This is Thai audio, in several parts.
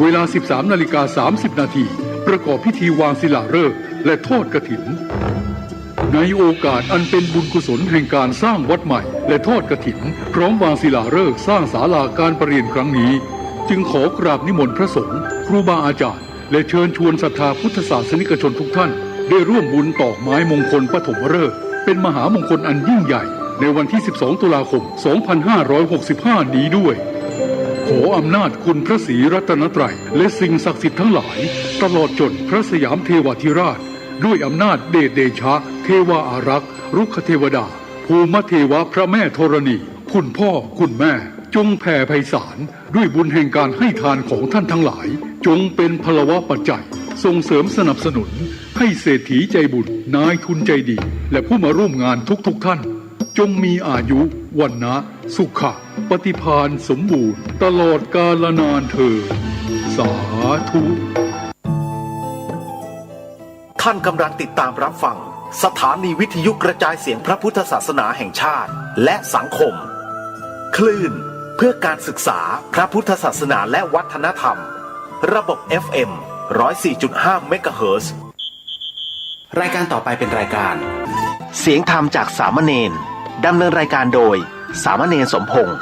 เวลา 13:30 นาทีประกอบพิธีวางศิลาฤกษ์และทอดกฐินในโอกาสอันเป็นบุญกุศลแห่งการสร้างวัดใหม่และทอดกฐินพร้อมวางศิลาฤกษ์สร้างศาลาการประเรียนครั้งนี้จึงขอกราบนิมนต์พระสงฆ์ครูบาอาจารย์และเชิญชวนศรัทธาพุทธศาสนิกชนทุกท่านได้ร่วมบุญตอกไม้มงคลปฐมฤกษ์เป็นมหามงคลอันยิ่งใหญ่ในวันที่ 12 ตุลาคม 2565 นี้ด้วยขออำนาจคุณพระศรีรัตนตรัยและสิ่งศักดิ์สิทธิ์ทั้งหลายตลอดจนพระสยามเทวาธิราชด้วยอำนาจเดชเดชะเทวาอารักษ์รุกขเทวดาภูมิเทวะพระแม่ธรณีคุณพ่อคุณแม่จงแผ่ไพศาลด้วยบุญแห่งการให้ทานของท่านทั้งหลายจงเป็นพลวะปัจจัยส่งเสริมสนับสนุนให้เศรษฐีใจบุญนายทุนใจดีและผู้มาร่วมงานทุกท่านจงมีอายุวันนะสุขะปฏิภาณสมบูรณ์ตลอดกาลนานเถิดสาธุท่านกำลังติดตามรับฟังสถานีวิทยุกระจายเสียงพระพุทธศาสนาแห่งชาติและสังคมคลื่นเพื่อการศึกษาพระพุทธศาสนาและวัฒนธรรมระบบ FM 104.5 เมกะเฮิรตซ์รายการต่อไปเป็นรายการเสียงธรรมจากสามเณรดำเนินรายการโดยสามเณรสมพงษ์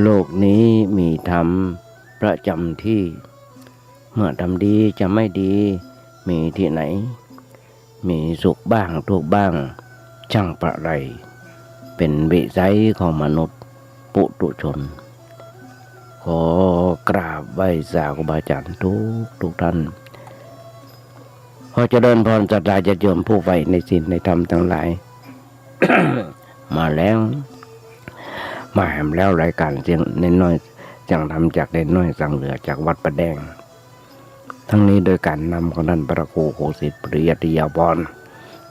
โลกนี้มีธรรมประจำที่เมื่อทำดีจะไม่ดีมีที่ไหนมีสุขบ้างทุกข์บ้างช่างประไรเป็นวิสัยของมนุษย์ปุถุชนขอกราบไหว้สาธุบาอาจารย์ทุกท่านขอเจริญพรศรัทธาญาติโยมผู้ใฝ่ในศีลในธรรมทั้งหลาย มาแล้วมาแหมแล้วรายการเสียงเน้นน้อยจังทำจากเน้นน้อยสั่งเหลือจากวัดประแดงทั้งนี้โดยการนำของท่านพระครูโคสิทธิ์ปริยัติยาภรณ์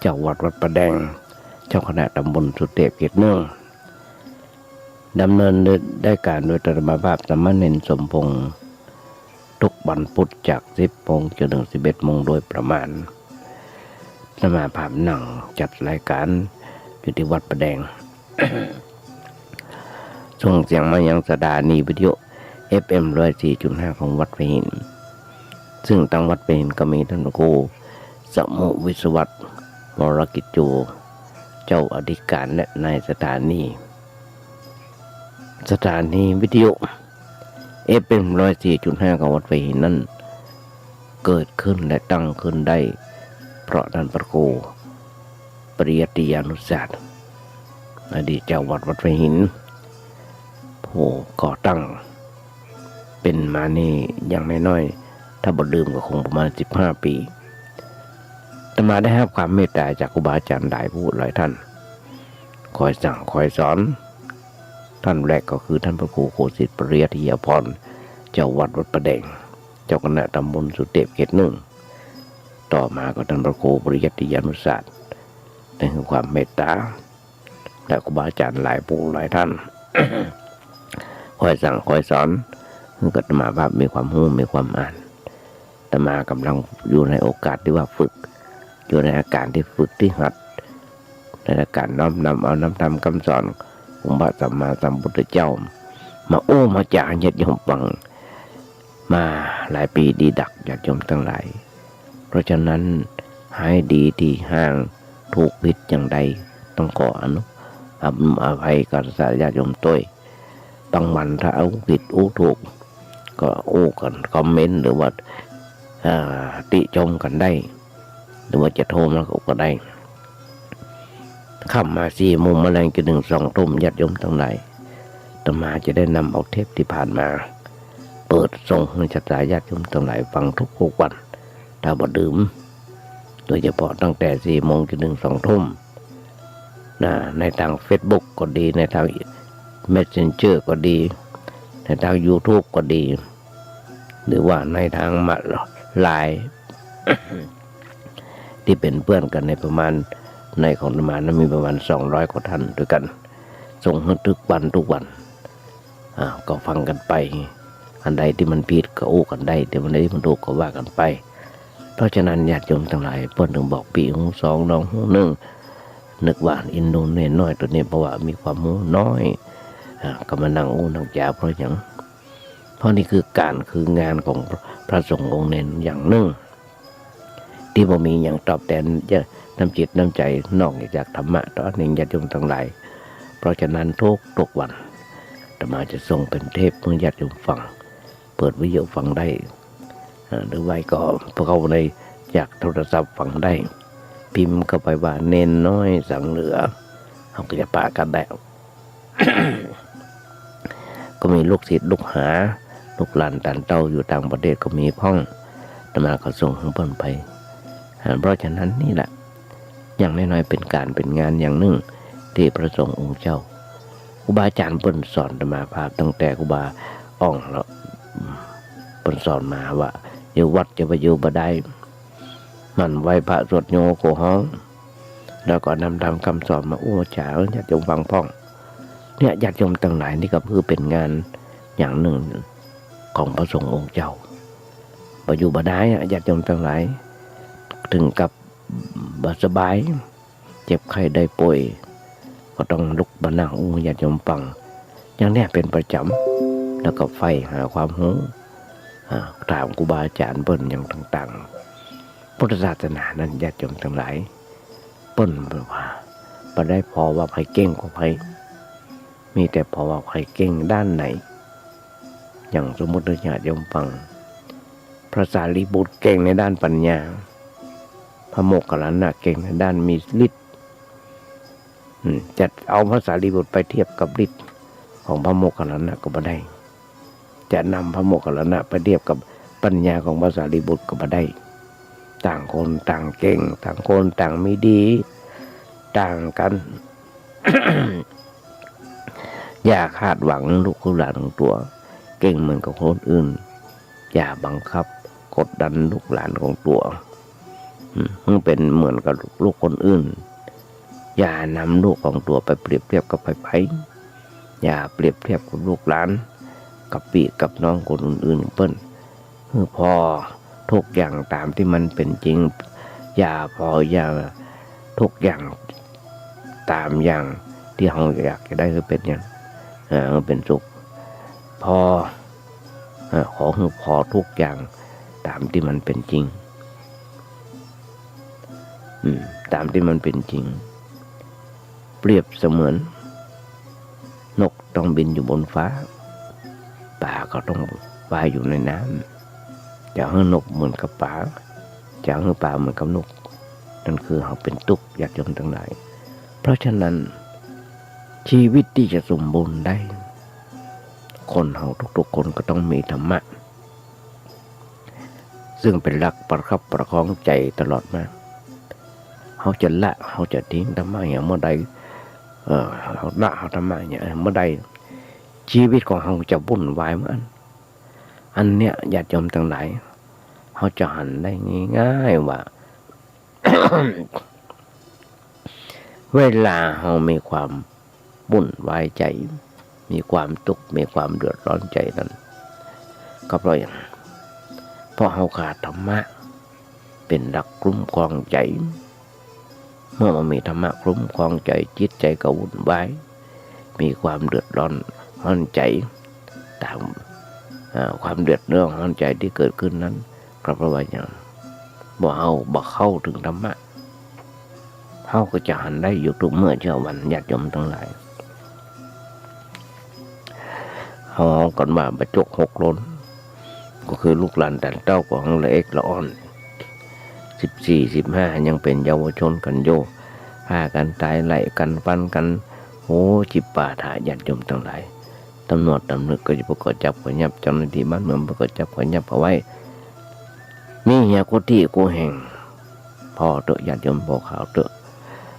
เจ้าวัดประแดงเจ้าคณะตำบลสุเทพเขตเมืองดำเนินได้การโดยธรรมภาพสามเณรสมพงษ์ทุกวันพุธจาก 10 โมงจนถึง 11 โมงโดยประมาณสมาภาพหนังจัดรายการอยู่ที่วัดประแดง ส่งเสียงมายังสถานีวิทยุ FM 104.5 ของวัดพระหินซึ่งทางวัดพระหินก็มีท่านพระครูสมุวิศวัตรวรกิจโจเจ้าอธิการและนายสถานีวิทยุ FM 104.5 ของวัดพระหินนั้นเกิดขึ้นและตั้งขึ้นได้เพราะท่านพระครูปริยัติยานุศาสตร์อดีตเจ้าวัดพระหินผู้ก่อตั้งเป็นมานี่อย่างน้อยๆถ้าบ่ลืมก็คงประมาณ15 ปีแต่มาได้รับความเมตตาจากครูบาอาจารย์หลายผู้หลายท่านคอยสั่งคอยสอนท่านแรกก็คือท่านพระครูโคสิทธิ์ปริยัติยาภรณ์เจ้าวัดประแดงเจ้าคณะตำบลสุเทพเขตหนึ่งต่อมาก็ท่านพระครูปริยัติยานุศาสตร์นั่นคือความเมตตาและครูบาอาจารย์หลายผู้หลายท่าน คอยสั่งคอยสอนคืออาตมาภาพมีความรู้มีความอ่านอาตมากำลังอยู่ในโอกาสที่ว่าฝึกอยู่ในอาการที่ฝึกที่หัดในอาการน้อมนำเอาน้ำธรรมคำสอนของพระสัมมาสัมพุทธเจ้ามามาจากญาติโยมฟังมาหลายปีดีดักญาติโยมทั้งหลายเพราะฉะนั้นให้ดีที่ห่างถูกผิดอย่างใดต้องขออภัยกับญาติโยมตัวบางวันถ้าเอาผิดถูกก็กันคอมเมนต์หรือว่าติชมกันได้หรือว่าจะโทรมาก็ได้ค่ำมา4 โมงมาแรงจนถึง2 ทุ่มญาติโยมทั้งหลายอาตมาจะได้นำเอาเทปที่ผ่านมาเปิดส่งให้ญาติโยมทั้งหลายฟังทุกวันถ้าบ่ดื่มโดยเฉพาะตั้งแต่4 โมงจนถึง2 ทุ่มในทาง Facebook ก็ดีในทางMessenger ก็ดีในทาง YouTube ก็ดีหรือว่าในทางไลน์ ที่เป็นเพื่อนกันในประมาณในของอาตมานั้นมีประมาณ200 กว่าท่านด้วยกันส่งทุกวัน ก็ฟังกันไปอันใดที่มันผิดก็โอ้กันได้แต่อันใดที่มันถูกก็ว่ากันไปเพราะฉะนั้นญาติโยมทั้งหลายเพิ่นถึงบอกปีหูสองน้องหูหนึ่งนึกว่าอินโดเนน้อยตัวนี้เพราะว่ามีความหูน้อยก็มานั่งอู้นั่งจาเพราะอย่างเพราะนี่คืองานของพระสงฆ์องค์เน้นอย่างหนึ่งที่บ่มีอย่างตอบแทนน้ำจิตน้ำใจนอกจากธรรมะต่อหนึ่งญาติโยมทั้งหลายเพราะฉะนั้นทุกวันอาตมาจะส่งเป็นเทปเพื่อญาติโยมฟังเปิดวิทยุฟังได้หรือไม่ก็พวกเขาในจากโทรศัพท์ฟังได้พิมพ์เข้าไปว่าเน้นน้อยสังเหลือเขาก็จะปากันได้ ก็มีลูกศิษย์ลูกหาลูกหลานตันเต้าอยู่ต่างประเทศก็มีพ่องอาตมาก็ส่งของเพิ่นไปเพราะฉะนั้นนี่แหละอย่างน้อยๆเป็นการเป็นงานอย่างหนึ่งที่พระสงฆ์องค์เจ้าครูบาอาจารย์เพิ่นสอนอาตมาภาพตั้งแต่ครูบาอ่องแล้วเพิ่นสอนมาว่าอยู่วัดจะไปอยู่บ่ได้มันไหวพระสวดโยโกห้องแล้วก็นำคำสอนมาอู้ฉาญาติโยมฟังพ่องเนี่ยญาติโยมต่างหลายนี่ก็คือเป็นงานอย่างหนึ่งของพระสงฆ์องค์เจ้าไปอยู่บ่ได้ญาติโยมต่างหลายถึงกับบ่สบายเจ็บไข้ได้ป่วยก็ต้องลุกมานั่งอู้ญาติโยมฟังอย่างนี้เป็นประจำแล้วก็ไฟหาความรู้ถามครูบาอาจารย์เปิ้นอย่างต่างๆพุทธศาสนานั้นญาติโยมทั้งหลายเปิ้นว่าบ่ได้พอว่าใครเก่งกว่าใครมีแต่พอว่าใครเก่งด้านไหนอย่างสมมติญาติโยมฟังพระสารีบุตรเก่งในด้านปัญญาพระโมคคัลลานะเก่งในด้านมีฤทธิ์จะเอาพระสารีบุตรไปเทียบกับฤทธิ์ของพระโมคคัลลานะก็บ่ได้จะนำพระโมคคัลลานะไปเทียบกับปัญญาของพระสารีบุตรก็บ่ได้ต่างคนต่างเก่งต่างคนต่างมีดีต่างกัน อย่าคาดหวังลูกหลานของตัวเก่งเหมือนกับคนอื่นอย่าบังคับกดดันลูกหลานของตัวเป็นเหมือนกับลูกคนอื่นอย่านำลูกของตัวไปเปรียบเทียบกับไผอย่าเปรียบเทียบกับลูกหลานกับพี่กับน้องคนอื่นๆเปิ้นพอทุกอย่างตามที่มันเป็นจริงอย่าทุกอย่างตามอย่างที่เราอยากจะได้คือเป็นอย่างเป็นสุขพอขอให้พอทุกอย่างตามที่มันเป็นจริงตามที่มันเป็นจริงเปรียบเสมือนนกต้องบินอยู่บนฟ้าปลาก็ต้องว่ายอยู่ในน้ำจะให้นกเหมือนกับปลาจะให้ปลาเหมือนกับนกนั่นคือเขาเป็นทุกข์ยากจนทั้งหลายเพราะฉะนั้นชีวิตที่จะสมบูรณ์ได้คนเราทุกๆคนก็ต้องมีธรรมะซึ่งเป็นหลักประคับประคองใจตลอดมาเขาจะละเขาจะทิ้งธรรมะอย่างเมื่อใดเขาละเขาธรรมะอย่างเมื่อใดชีวิตของเขาจะวุ่นวายเหมือนอันเนี้ยญาติโยมทั้งหลายเขาจะหันได้ง่ายๆว่า เวลาเขามีความวุ่นวายใจมีความทุกข์มีความเดือดร้อนใจนั้นก็เพราะอย่างเพราะเขาขาดธรรมะเป็นหลักคุ้มครองใจเมื่อมันมีธรรมะคุ้มครองใจจิตใจก็วุ่นวายมีความเดือดร้อนร้อนใจตามความเดือดร้อนร้อนใจที่เกิดขึ้นนั้นก็เพราะว่าอย่างบ่เข้าถึงธรรมะเขาก็จะหันได้อยู่ทุกเมื่อเช้าวันญาติโยมทั้งหลายเขาก่อนมาประจกหกล้นก็คือลูกหลานแต่เต้าของละเอกละอ่อน14-15ยังเป็นเยาวชนกันโยฆ่ากันตายไล่กันฟันกันโอ้จิบป่าถ่ายญาติโยมทั้งหลายตำรวจตำนึกก็จะประกอบจับก็ยับเจ้าหน้าที่บ้านเมืองประกอบจับก็ยับเอาไว้มีเหี้ยกุฏิกูแห่งพอเตอะญาติโยมพอข่าวเตอะ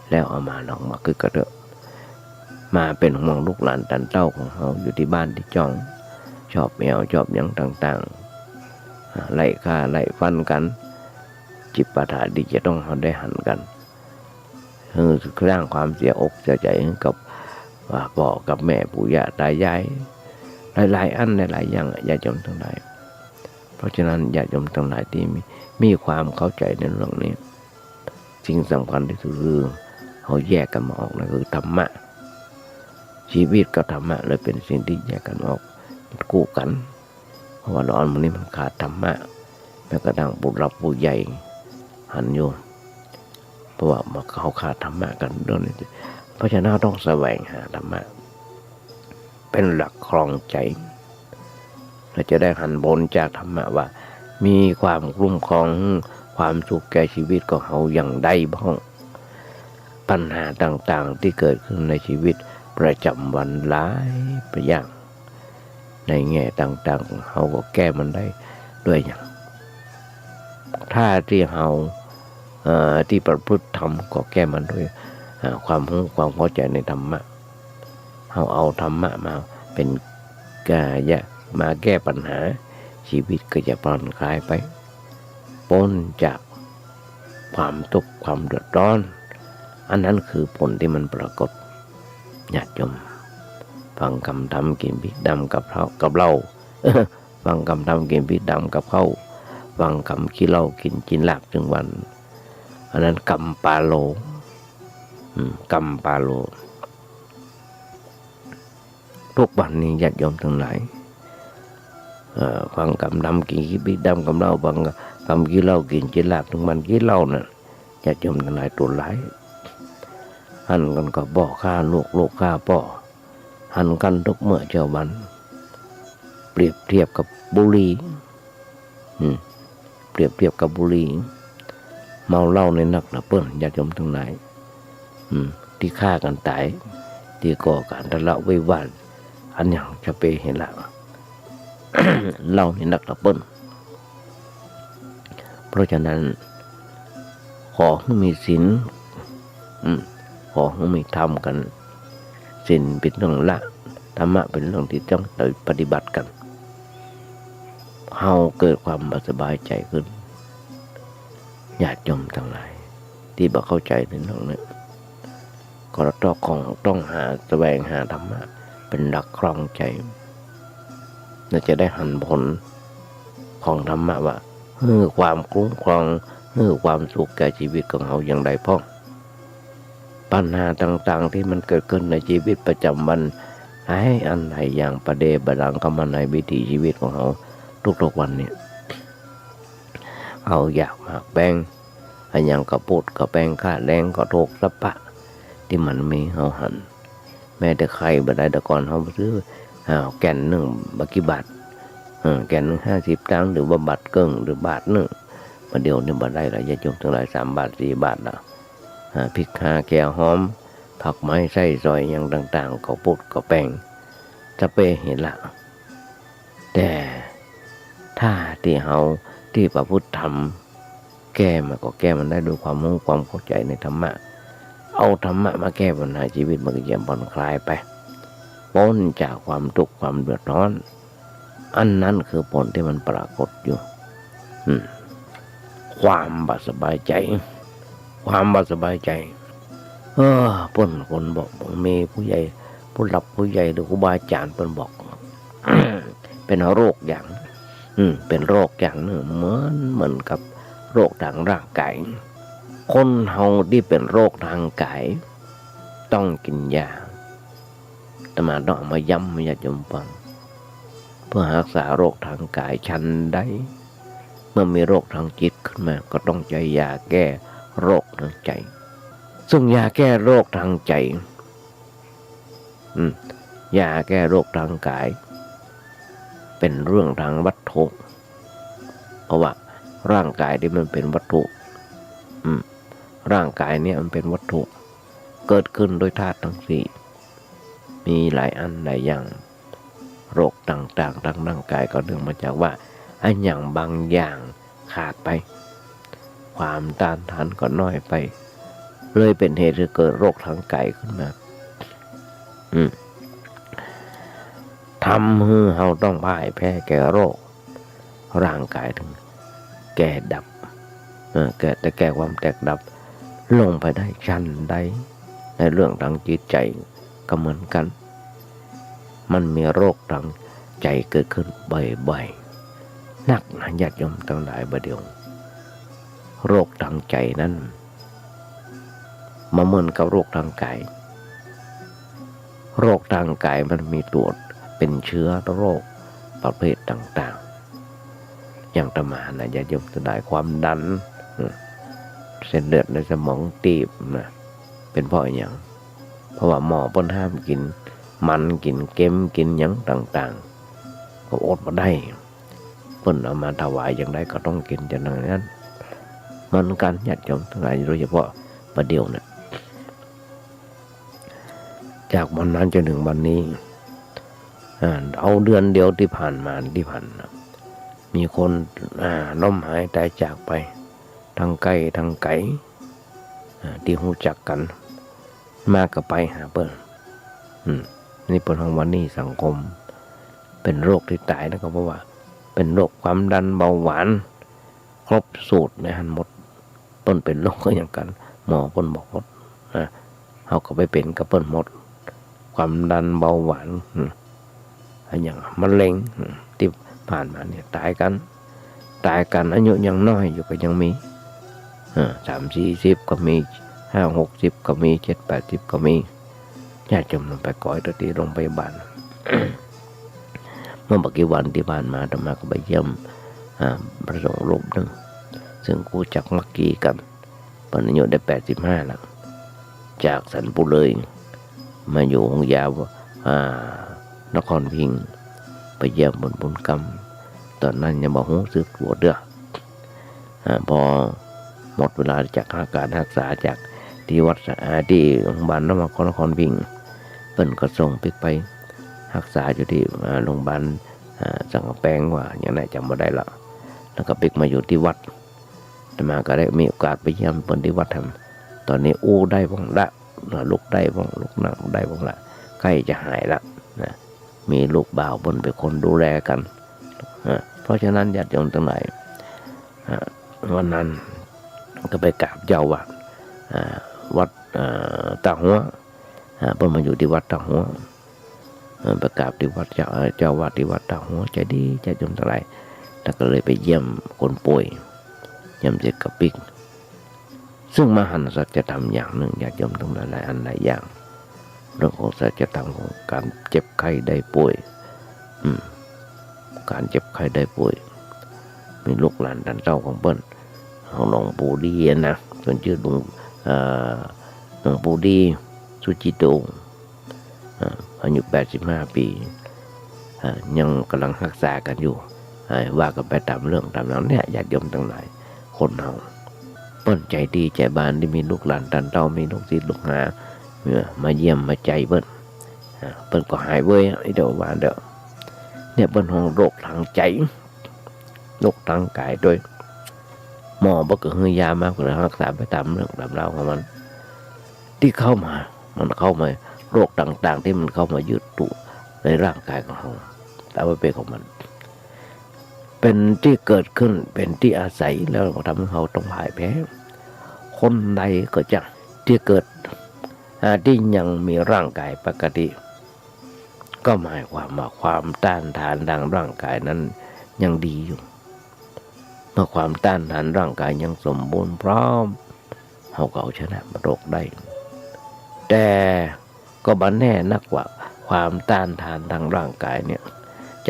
แล้วเอามาลองมาคือกระเตอะมาเป็นห่วงลูกหลานตันเต้าของเขาอยู่ที่บ้านที่จ้องชอบแมวชอบอย่างต่างๆไล่ฆ่าไล่ฟันกันจิตปาฐานที่จะต้องเขาได้หันกันสร้างความเสียอกเสียใจกับพ่อกับแม่ปู่ย่าตายาย หลายๆอันหลายๆอย่างญาติโยมทั้งหลายเพราะฉะนั้นญาติโยมทั้งหลายที่มีความเข้าใจในเรื่องนี้สิ่งสำคัญที่สุดคือเขาแยกกันมาออกนะคือธรรมะชีวิตกับธรรมะเลยเป็นสิ่งที่แยกกันออกกู้กันเพราะว่าร้อนมันนี้มันขาดธรรมะแม้กระทั่งผู้รับผู้ใหญ่หันโยมเพราะว่าเขาขาดธรรมะกันเรื่องนี้เพราะฉะนั้นต้องแสวงหาธรรมะเป็นหลักครองใจเราจะได้หันบนจากธรรมะว่ามีความคุ้มครองความสุขแก่ชีวิตของเขาอย่างใดบ้างปัญหาต่างๆที่เกิดขึ้นในชีวิตประจำวันหลายประอย่างในแง่ต่างๆเขาก็แก้มันได้ด้วยอย่างถ้าที่เขาที่ประพฤติธรรมก็แก้มันด้วยความรู้ความเข้าใจในธรรมะเขาเอาธรรมะมาเป็นมาแก้ปัญหาชีวิตก็จะผ่อนคลายไปพ้นจากความทุกข์ความเดือดร้อนอันนั้นคือผลที่มันปรากฏญาติโยมฟังคำธรรมกินพริกดำกับเหล้าฟังคำธรรมกินพริกดำกับข้าวฟังคำขี้เหล้ากินจินลาบถึงวันอันนั้นกัมปาโลกัมปาโลทุกวันนี้ญาติโยมทั้งหลายฟังคำดำกินพริกดำกับเหล้าฟังคำขี้เหล้ากินจินลาบถึงวันขี้เหล้าน่ะญาติโยมทั้งหลายตัวหลายหันกันก็บ่ฆ่าลูกฆ่าพ่อหันกันทุกเมื่อเช้าวันเปรียบเทียบกับบุหรี่เปรียบเทียบกับบุหรี่เมาเหล้าในนักนะเปิ้นญาติโยมทั้งหลายที่ฆ่ากันตายที่ก่อการทะเลาะวิวาทอันอย่างจะไปเห็นละ เหล้าในนักนะเปิ้นเพราะฉะนั้นขอให้มีศีลขอให้มีธรรมกันศีลเป็นเรื่องละธรรมะเป็นเรื่องที่ต้องปฏิบัติกันเฮาเกิดความสบายใจขึ้นญาติโยมทั้งหลายที่บ่เข้าใจในเรื่องนี้ก็ต้องแสวงหาธรรมะเป็นหลักครองใจเราจะได้หันผลของธรรมะว่าความคุ้มครองความสุขแก่ชีวิตของเราอย่างไรพ่อปัญหาต่างๆที่มันเกิดขึ้นในชีวิตประจำวันให้อันใดอย่างประเดประดังเข้ามาในวิถีชีวิตของเราทุกๆวันเนี่ยเอาอยากมากแป้งอันอย่างกระปุดกระแป้งค่าแรงก็โทกสะปะที่มันมีเอาหันแม้แต่ใครบ่ได้แต่ก่อนเขาซื้อแก่นหนึ่งบักกี่บาทแก่นหนึ่ง50 ตังค์หรือว่าบาทเกิงหรือบาทหนึ่งมาเดียวนี่บ่ได้ละญาติโยมทั้งหลาย3 บาท 4 บาทละพริกแกงหอมผักไม้ไส้ซอยอย่างต่างๆก็ปุดก็แป้งจะไปเห็นละแต่ถ้าที่เฮาที่พระพุทธธรรมแก้มันก็แก้มันได้ด้วยความรู้ความเข้าใจในธรรมะเอาธรรมะมาแก้ปัญหาชีวิตมันก็จะผ่อนคลายไปพ้นจากความทุกข์ความเดือดร้อนอันนั้นคือผลที่มันปรากฏอยู่ความสบายใจความสบายใจพ้นคนบอกมีผู้ใหญ่ผู้หลับผู้ใหญ่หรือครูบาอาจารย์เพิ่นบอก เป็นโรคอย่างเป็นโรคอย่างหนึ่งเหมือนกับโรคทางร่างกายคนเฮาที่เป็นโรคทางกายต้องกินยาแต่มาต้องมาย้ำมาญาติโยมฟังเพื่อรักษาโรคทางกายฉันได้เมื่อมีโรคทางจิตขึ้นมาก็ต้องใช้ยาแก้โรคทางใจซึ่งยาแก้โรคทางใจยาแก้โรคทางกายเป็นเรื่องทางวัตถุเพราะว่าร่างกายที่มันเป็นวัตถุร่างกายเนี่ยมันเป็นวัตถุเกิดขึ้นโดยธาตุทั้งสี่มีหลายอันหลายอย่างโรคต่างๆทางร่างกายก็เนื่องมาจากว่าอันอย่างบางอย่างขาดไปความต้านทานก็น้อยไปเลยเป็นเหตุให้เกิดโรคทางกายขึ้นมาทำให้เราต้องพ่ายแพ้แก่โรคร่างกายถึงแก่ดับแก่ความแตกดับลงไปได้ชั้นใดในเรื่องทางจิตใจก็เหมือนกันมันมีโรคทาง ใจเกิดขึ้นบ่อยๆนักนะญาติโยมทั้งหลายบัดเดียวโรคทางใจนั้นมาเหมือนกับโรคทางกายโรคทางกายมันมีตัวเป็นเชื้อโรคประเภทต่างๆอย่างตมานะญาติโยมทั้งหลายความดันเส้นเลือดในสมองตีบนะเป็นเพราะอย่างเพราะว่าหมอเพิ่นห้ามกินมันกินเค็มกินหยังต่างๆก็อดมาได้เพิ่นเอามาถวายอย่างไรก็ต้องกินอย่างนั้นมันการญาติโยมทั้งหลายโดยเฉพาะประเดี๋ยวเนี่ยจากวันนั้นจนถึงวันนี้เอาเดือนเดียวที่ผ่านมามีคนล้มหายตายจากไปทั้งไกลทั้งไกลที่รู้จักกันมากก็ไปหาเปิ้นนี่เป็นของวันนี้สังคมเป็นโรคที่ตายนะก็เพราะว่าเป็นโรคความดันเบาหวานครบสูตรในหันหมดเปิ้นเป็นโรคก็อย่างกันหมอเปิ้นบอกหมดเขาก็ไปเป็นกับเปิ้นหมดความดันเบาหวานอย่างมะเร็งที่ผ่านมาเนี่ยตายกันอายุยังน้อยอยู่ก็ยังมี30-40ก็มี50-60ก็มี70-80ก็มีญาติโยมไปก่อยที่โรงพยาบาล เมื่อกี่วันที่ผ่านมาอาตมาก็ไปเยี่ยมพระสงฆ์รูปหนึ่งซึ่งกูจักมักกี้กันปัจจุบันได้85แล้วจากสันปุเลยมาอยู่หงยาวนครพิงค์ไปเยี่ยมบุญกรรมตอนนั้นยังบอกหูสึกตัวเด้อพอหมดเวลาจากการรักษาจากที่วัดที่โรงพยาบาลนครพิงค์เปิ้นก็ส่งไปรักษาอยู่ที่โรงพยาบาลสังกะแปงว่าอย่างไรจำไม่ได้ละแล้วก็ปิกมาอยู่ที่วัดแต่มาก็ได้มีโอกาสไปเยี่ยมเปิ้นที่วัดทำตอนนี้อู้ได้บ้างละลุกได้บ้างลุกนั่งได้บ้างละใกล้จะหายละนะมีลูกบ่าวบนเป็นคนดูแลกันเพราะฉะนั้นญาติโยมทั้งหลายวันนั้นก็ไปกราบเจ้าวัดตาหัวเพิ่นมาอยู่ที่วัดตาหัวประกาศที่วัดเจ้าวัดที่วัดตาหัวใจดีใจจมทั้งหลายแล้วก็เลยไปเยี่ยมคนป่วยเยี่ยมเจ็บกระปิกซึ่งมหันต์สัจธรรมอย่างหนึ่งญาติโยมทั้งหลายหลายอันหลายอย่างเรื่องของสัจธรรมของการเจ็บไข้ได้ป่วยการเจ็บไข้ได้ป่วยมีลูกหลานท่านเจ้าของเปิ้นของหลวงปู่ดีนะส่วนชื่อหลวงปู่ดีสุจิโตอายุ85 ปียังกำลังรักษากันอยู่ว่ากันไปตามเรื่องตามนั้นเนี่ยญาติโยมทั้งหลายคนเฮาเปิ้นใจดีใจบานที่มีลูกหลานท่านเจ้ามีลูกศิษย์ลูกหามาเยี่ยมมาใจเปิ้นก็หายเว้ยเดี๋ยวว่าเด้อเนี่ยเปิ้นของโรคทางใจโรคทางกายโดยหมอบอกก็ให้ยามากเลยรักษาไปตามเรื่องตามราวของมันที่เข้ามาโรคต่างๆที่มันเข้ามายึดตุในร่างกายของเราแต่ว่าเป็นของมันเป็นที่เกิดขึ้นเป็นที่อาศัยแล้วทำให้เราต้องพ่ายแพ้คนใดก็จะที่เกิดที่ยังมีร่างกายปกติก็หมายความว่าความต้านทานทางร่างกายนั้นยังดีอยู่เมื่อความต้านทานร่างกายยังสมบูรณ์พร้อมเราก็เอาชนะโรคได้แต่ก็บันแน่นักว่าความต้านทานทางร่างกายเนี่ย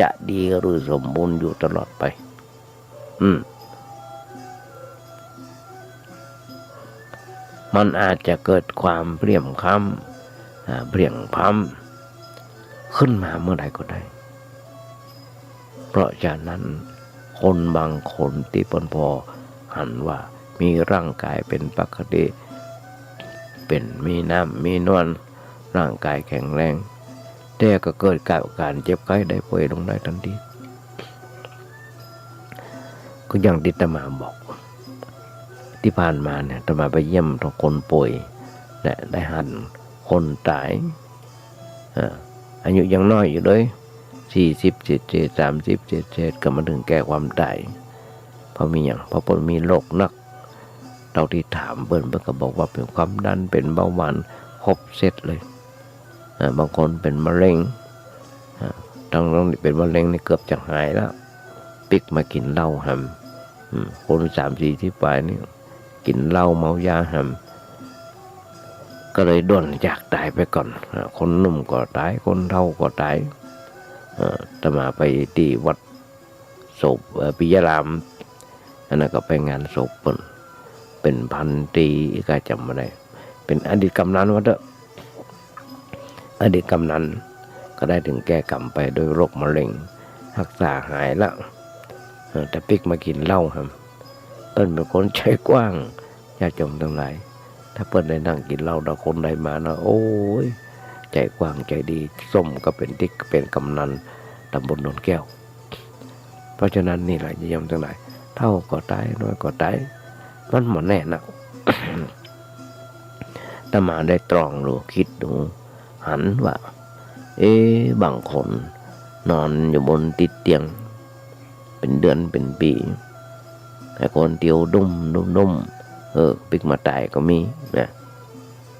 จะดีหรือสมบูรณ์อยู่ตลอดไปมันอาจจะเกิดความเพลี่ยมพ้ำขึ้นมาเมื่อใดก็ได้เพราะฉะนั้นคนบางคนที่ปนพอหันว่ามีร่างกายเป็นปกติเป็นมีน้ำมีนวลร่างกายแข็งแรงแต่ก็เกิดการเจ็บไข้ได้ป่วยลงได้ทันทีก็อย่างที่อาตมาบอกที่ผ่านมาเนี่ยอาตมาไปเยี่ยมคนป่วยและได้หันคนตายอายุยังน้อยอยู่เลย40 30 ก็มาถึงแก่ความตายเพราะมีอย่างเพราะเปิ้นมีโรคนักเราที่ถามเปิ้นก็บอกว่าเป็นความดันเป็นเบาหวานครบเซตเลยบางคนเป็นมะเร็ง ทั้งน้องนี่เป็นมะเร็งนี่เกือบจะหายแล้วปิกมากินเหล้าหำคน3-4ที่ปลายนี่กินเหล้าเมายาหำก็เลยด่วนจากตายไปก่อนคนหนุ่มก็ตายคนเฒ่าก็ตายแต่มาไปที่วัดศพปิยรามอันนั้นก็ไปงานศพเป็นพันตรีก็จำไม่ได้เป็นอดีตกำนันวะเด้ออดีตกำนันก็ได้ถึงแก้กรรมไปโดยโรคมะเร็งรักษาหายแล้วแต่ปิกมากินเหล้าครับเปิ้นเป็นคนใจกว้างญาติโยมทั้งหลายถ้าเปิ้นได้นั่งกินเหล้าดาคนใดมานะโอ้ยใจกว้างใจดีส้มก็เป็นติ๊กเป็นกำนันตำบลโนนแก้วเพราะฉะนั้นนี่แหละญาติโยมทั้งหลายเท่าก็ตายน้อยก็ตายมันหมดแน่นะ ถ้ามาได้ตรองดูคิดดูหันว่าบางคนนอนอยู่บนติดเตียงเป็นเดือนเป็นปีไอ้คนเดียวดุ้มปิกมาตายก็มีนะ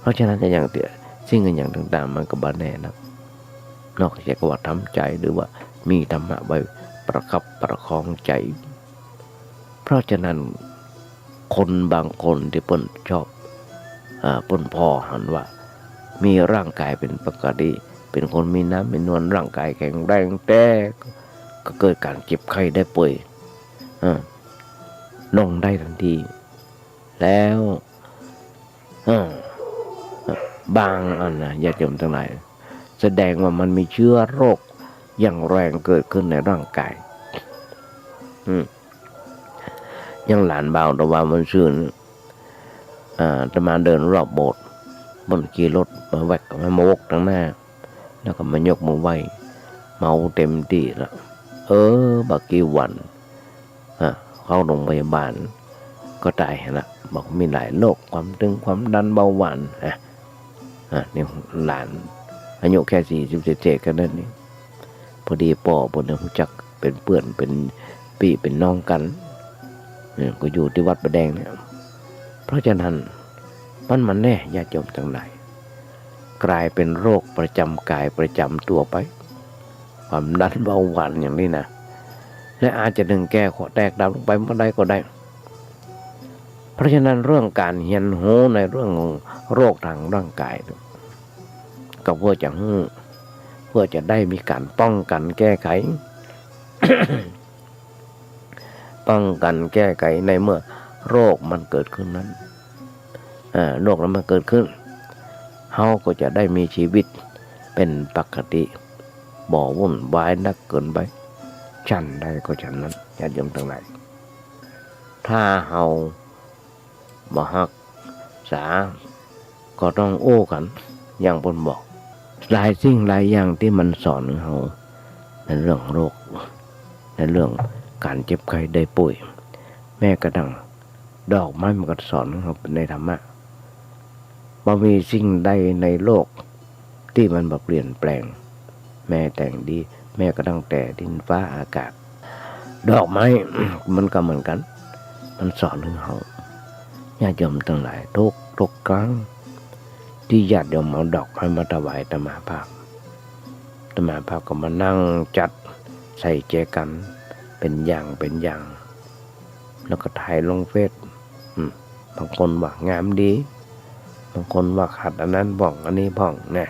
เพราะฉะนั้นอย่างเดียวสิ่งอย่างต่างๆมันก็บ่แน่นะนอกจากว่าทำใจหรือว่ามีธรรมะไว้ประคับประคองใจเพราะฉะนั้นคนบางคนที่เปิ้นชอบเปิ้นพอหันว่ามีร่างกายเป็นปกติเป็นคนมีน้ำมีนวลร่างกายแข็งแรงแต่ก็เกิดการเจ็บไข้ได้ป่วยลงได้ทันทีแล้วบางอันนะญาติโยมทั้งหลายแสดงว่ามันมีเชื้อโรคอย่างแรงเกิดขึ้นในร่างกายยังหลานเบาแต่ว่ามันซื่นจะมาเดินรอบโบสถ์บนขี่รถมาแวกมาวกทางหน้าแล้วก็มายกมือไหวเมาเต็มที่แล้วบักกี่วันเข้าโรงพยาบาลก็ตายนะบอกมีหลายโรคความตึงความดันเบาหวานนี่หลานอายุแค่47กันนั่นนี่พอดีป่อบนรู้จักเป็นเพื่อนเป็นพี่เป็นน้องกันก็อยู่ที่วัดประแดงเนี่ยเพราะฉะนั้นมันแน่ญาติโยมทั้งหลายกลายเป็นโรคประจำกายประจำตัวไปความดันเบาหวานอย่างนี้นะและอาจจะดึงแก้ขอแตกดำลงไปเมื่อใดก็ได้เพราะฉะนั้นเรื่องการเรียนรู้ในเรื่องของโรคทางร่างกายก็เพื่อจะได้มีการป้องกันแก้ไข ป้องกันแก้ไขในเมื่อโรคมันเกิดขึ้นนั้นโรคนั้นมันเกิดขึ้นเฮาก็จะได้มีชีวิตเป็นปกติบ่วุ่นวายนักเกินไปฉันใดก็ฉันนั้นญาติโยมทั้งหลายถ้าเฮาบ่ฮักษาก็ต้องโอ้กันอย่างบนบอกหลายสิ่งหลายอย่างที่มันสอนเฮาในเรื่องโรคในเรื่องการเจ็บไข้ได้ป่วยแม้กระทั่งดอกไม้มันก็สอนเราในธรรมะบ่มีสิ่งใดในโลกที่มันบ่เปลี่ยนแปลงแม้แต่งดีแม้กระทั่งแต่ดินฟ้าอากาศดอกไม้ มันก็เหมือนกันมันสอนเราญาติโยมทั้งหลายทุกครั้งที่ญาติโยมเอาดอกไม้มาถวายอาตมาภาพก็มานั่งจัดใส่แจกันเป็นอย่างแล้วก็ถ่ายลงเฟซบางคนว่างามดีบางคนว่าขัดอันนั้นบ้องอันนี้บ้องนะ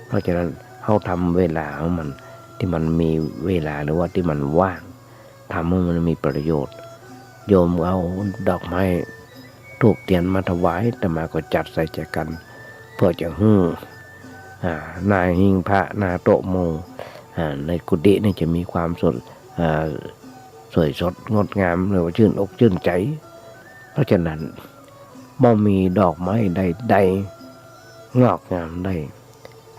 เพราะฉะนั้นเขาทำเวลาของมันที่มันมีเวลาหรือว่าที่มันว่างทำให้มันมีประโยชน์โยมเอาดอกไม้ธูปเทียนมาถวายแต่มาก็จัดใส่แจกันเพื่อจะหน้าหิ้งพระหน้าโต๊ะโมในกุฏินี่จะมีความสวยสดงดงามหรือว่าชื่นอกชื่นใจเพราะฉะนั้นบ่มีดอกไม้ใดงอกงามได้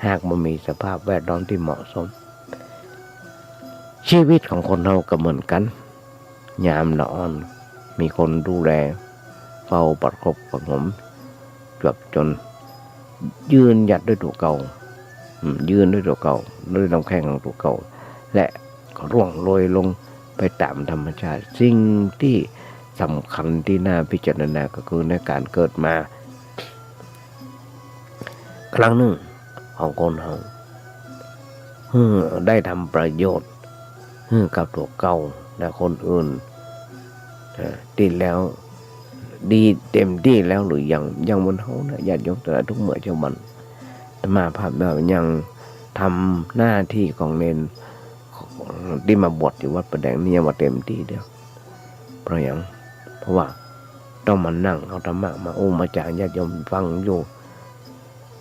หากบ่มีสภาพแวดล้อมที่เหมาะสมชีวิตของคนเราก็เหมือนกันยามละอ่อนมีคนดูแลเฝ้าประคบประหงมจนยืนหยัดด้วยตัวเก่ายืนด้วยตัวเก่าด้วยลำแข้งของตัวเก่าและก็ร่วงโรยลงไปตามธรรมชาติสิ่งที่สำคัญที่น่าพิจารณาก็คือในการเกิดมาครั้งหนึ่งของคน ได้ทำประโยชน์กับตัวเก่าและคนอื่นดีแล้วดีเต็มที่แล้วหรือยังบนเฮานะญาติโยมแต่ละทุกเมื่อเจ้ามันมาภาพแบบยังทำหน้าที่ของเนนที่มาบวชอยู่วัดประแดงนี่ยังว่าเต็มที่เดียวเพราะว่าต้องมานั่งเอาธรรมะมามาจากญาติโยมฟังอยู่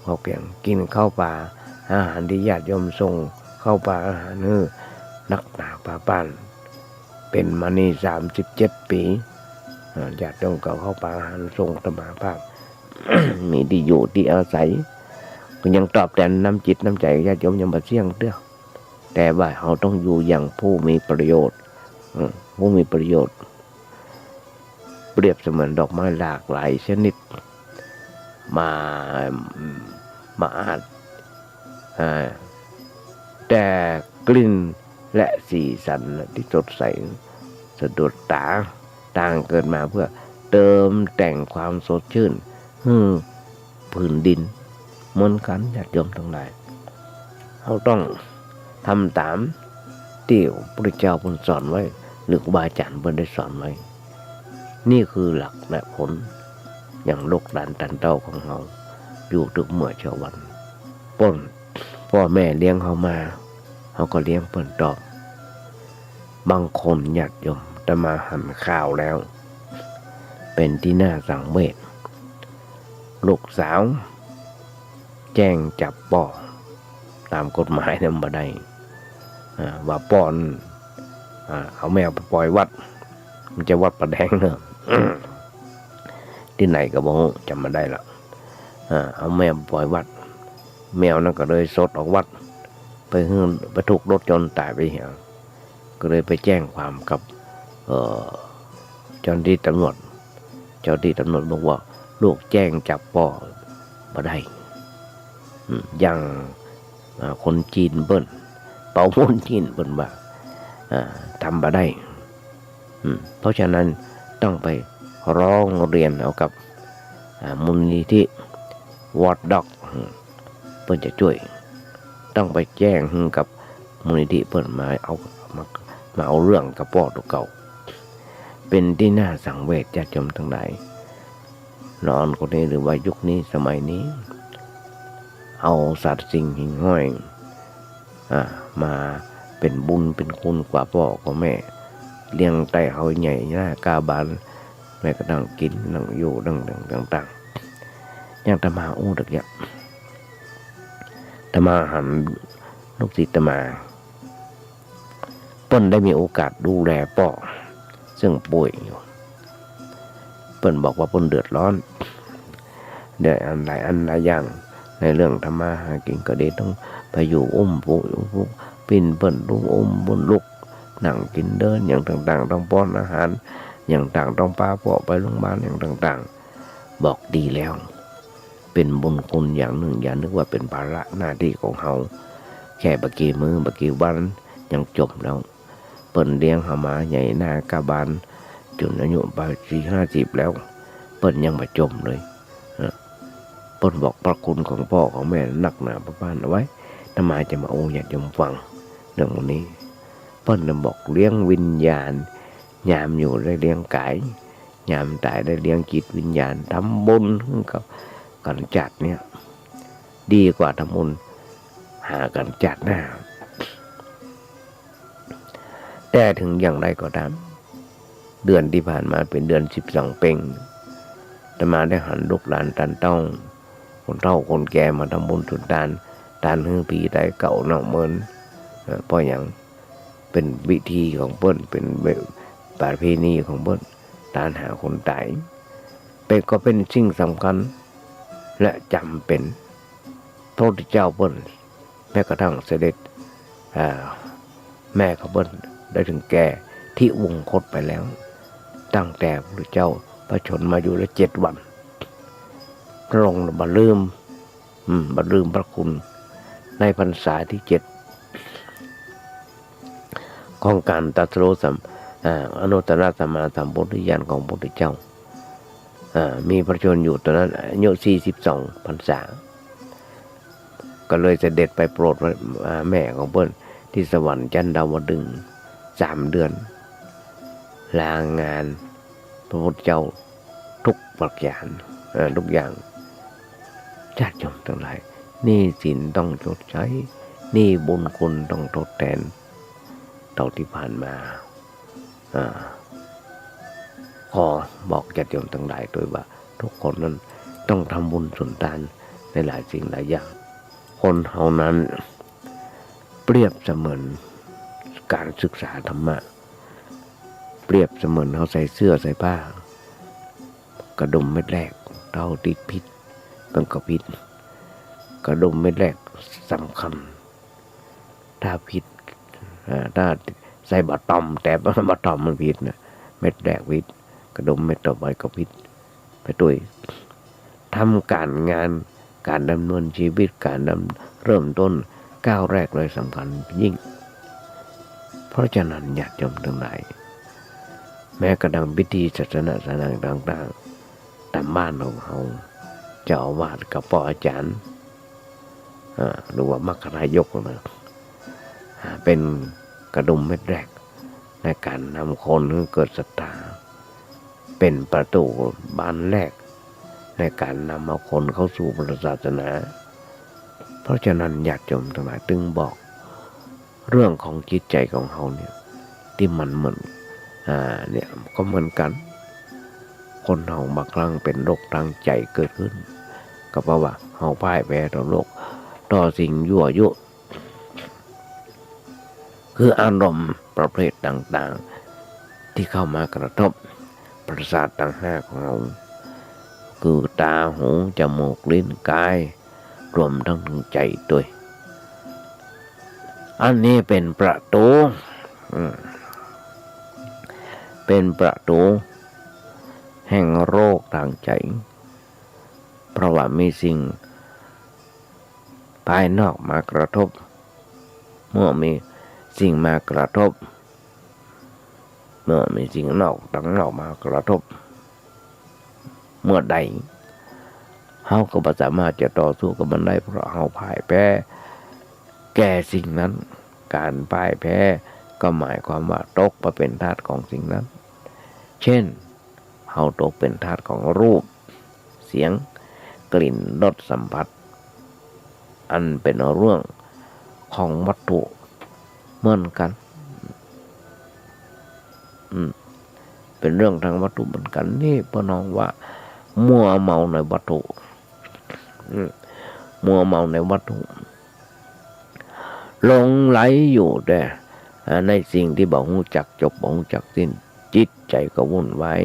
เขาเกี่ยงกินข้าวปลาอาหารที่ญาติโยมส่งข้าวปลาอาหารนักหนาป่าป้านเป็นมานี่37 ปีญาติโยมก็เข้าปลาอาหารส่งธรรมะภาพ มีที่อยู่ที่อาศัยก็ยังตอบแทนน้ำจิตน้ำใจญาติโยมยังมาเสี่ยงเด้อแต่ว่าเราต้องอยู่อย่างผู้มีประโยชน์ผู้มีประโยชน์เปรียบเสมือนดอกไม้หลากหลายชนิดมาอาจแต่กลิ่นและสีสันที่สดใสสะดุดตาต่างเกิดมาเพื่อเติมแต่งความสดชื่นพื้นดินเหมือนกันญาติโยมทั้งหลายเราต้องทำตามที่พระพุทธเจ้าสอนไว้หรือครูบาอาจารย์ได้สอนไว้นี่คือหลักและผลอย่างลูกหลานตันเต้าของเราอยู่ทุกเมื่อเช้าวันพ่อแม่เลี้ยงเขามาเขาก็เลี้ยงเปิ่นตอบบางคนญาติโยมจะมาหั่นข้าวแล้วเป็นที่น่าสังเวชลูกสาวแจ้งจับป่อตามกฎหมายนำมาได้ว่าป่อนเอาแมวไปปล่อยวัดมันจะวัดประแดงเนอะ ที่ไหนก็บอกจำมาได้ละเอาแมวปล่อยวัดแมวนั่นก็เลยสดออกวัดไปถูกรถยนต์ตายไปเหี้ยก็เลยไปแจ้งความกับเจ้าหน้าที่ตำรวจบอกว่าลูกแจ้งจับป่อมาได้อย่างคนจีนเบิ้ลเป่าม่นจีนเบิ้ลว่าทำมาได้เพราะฉะนั้นต้องไปร้องเรียนเอากับมูลนิธิวอร์ดด็อกเพื่อจะช่วยต้องไปแจ้งกับมูลนิธิเพื่อมาเอาเรื่องกับป่อตัวเก่าเป็นที่น่าสังเวชญาติโยมทั้งหลายนอนคนนี้หรือว่ายุคนี้สมัยนี้เอาสัตว์สิ่งหิ่งห้อยมาเป็นบุญเป็นคุณกว่าพ่อกว่าแม่เลี้ยงไต่เขาใหญ่หน้ากาบานแม่ก็นั่งกินนั่งอยู่ต่างอย่างตมาดึกอย่างตมาหันลูกศิษย์ตมาเปิ้นได้มีโอกาสดูแลป่อซึ่งป่วยอยู่เปิ้นบอกว่าเปิ้นเดือดร้อนเดี๋ยวอันหลายอย่างในเรื่องธรรมะหากินก็ได้ต้องไปอยู่ผู้ปิ่นเปิ้นลุงบนลุกนั่งกินเดินอย่างต่างๆต้องป้อนอาหารอย่างต่างต้องพาพ่อไปโรงพยาบาลอย่างต่างๆบอกดีแล้วเป็นบุญคุณอย่างหนึ่งอย่านึกว่าเป็นภาระหน้าที่ของเฮาแค่บะกี้มือบะกี้วันยังจบแล้วเปิ้นเลี้ยงเฮามาใหญ่หน้ากาบานจนอายุไป40-50แล้วเปิ้นยังมาจมเลยเปิ้นบอกพระคุณของพ่อของแม่นักหนาประพานเอาไว้ทำไมจะมาอยากจะฟังเรื่องนี้เปิ้นบอกเลี้ยงวิญญาณยามอยู่ได้เลี้ยงกายยามตายได้เลี้ยงจิตวิญญาณทำบุญกับกันจัดเนี่ยดีกว่าทำบุญหากันจัดหน้าแต่ถึงอย่างไรก็ตามเดือนที่ผ่านมาเป็นเดือน12เพ็งแต่มาได้หันลูกหลานตันต้องคนเฒ่าคนแก่มาทำบุญสุดทานหื้อปีไตเก่าเนาะเหมือนเพราะอย่างเป็นวิธีของเปิ้นเป็นประเพณีของเปิ้นทานหาคนตายก็เป็นสิ่งสำคัญและจำเป็นพระพุทธเจ้าเปิ้นแม้กระทั่งเสด็จแม่ของเปิ้นได้ถึงแก่ที่วงคตไปแล้วตั้งแต่พระพุทธเจ้าประชนมาอยู่ได้7 วันพระองค์บ่ลืมพระคุณในพรรษาที่7ของการตรัสรู้อนุตตรสัมมาสัมโพธิญาณของพระพุทธเจ้ามีพระชนอยู่ตอนนั้นอายุ42 พรรษา ก็เลยเสด็จไปโปรดแม่ของเพิ่นที่สวรรค์ชั้นดาวดึงส์3 เดือนลางานพระพุทธเจ้าทุกประการทุกอย่างญาติโยมทั้งหลายหนี้สินต้องชดใช้หนี้บุญคุณต้องทดแทนเท่าที่ผ่านมาขอบอกญาติโยมทั้งหลายด้วยว่าทุกคนนั้นต้องทำบุญสุนทานในหลายสิ่งหลายอย่างคนเฮานั้นเปรียบเสมือนการศึกษาธรรมะเปรียบเสมือนเขาใส่เสื้อใส่ผ้ากระดุมเม็ดแรกเท่าติดพิษมันก็พิษกระดุมเม็ดแรกสำคัญถ้าพิษถ้าใส่บะตอมแต่บะตอมมันพิษนะเม็ดแรกพิษกระดุมเม็ดต่อไปก็พิษไปด้วยทำการงานการดำเนินชีวิตการเริ่มต้นก้าวแรกเลยสำคัญยิ่งเพราะฉะนั้นญาติโยมทั้งหลายแม้กระทั่งพิธีศาสนาต่างๆตามบ้านของเขาเจ้าอาวาสกับพ่ออาจารย์หรือว่ามัคคายกนะเป็นกระดุมเม็ดแรกในการนำคนให้เกิดศรัทธาเป็นประตูบานแรกในการนำเอาคนเข้าสู่พุทธศาสนาเพราะฉะนั้นญาติโยมทั้งหลายจึงบอกเรื่องของจิตใจของเขาเนี่ยที่มันเหมือนเนี่ยก็เหมือนกันคนเฮาบางครั้งเป็นโรคทางใจเกิดขึ้นก็เพราะว่าเฮาพ่ายแพ้ต่อโรคต่อสิ่งยั่วยุคืออารมณ์ประเภทต่างๆที่เข้ามากระทบประสาททั้ง5ของเราคือตาหูจมูกลิ้นกายรวมทั้งใจด้วยอันนี้เป็นประตูเป็นประตูแห่งโรคทางใจเพราะว่ามีสิ่งภายนอกมากระทบเมื่อมีสิ่งมากระทบเมื่อมีสิ่งนอกมากระทบเมื่อใดเฮาก็บ่สามารถจะต่อสู้กับมันได้เพราะเฮาพ่ายแพ้แก่สิ่งนั้นการพ่ายแพ้ก็หมายความว่าตกมาเป็นทาสของสิ่งนั้นเช่นเฮาตกเป็นทาสของรูปเสียงกลิ่นรสสัมผัสอันเป็นเรื่องของวัตถุเหมือนกันเป็นเรื่องทางวัตถุเหมือนกันนี่พ่อน้องว่ามัวเมาในวัตถุมัวเมาในวัตถุหลงไหลอยู่แต่ในสิ่งที่บ่ฮู้จักจบบ่ฮู้จักสิ้นจิตใจก็วุ่นวาย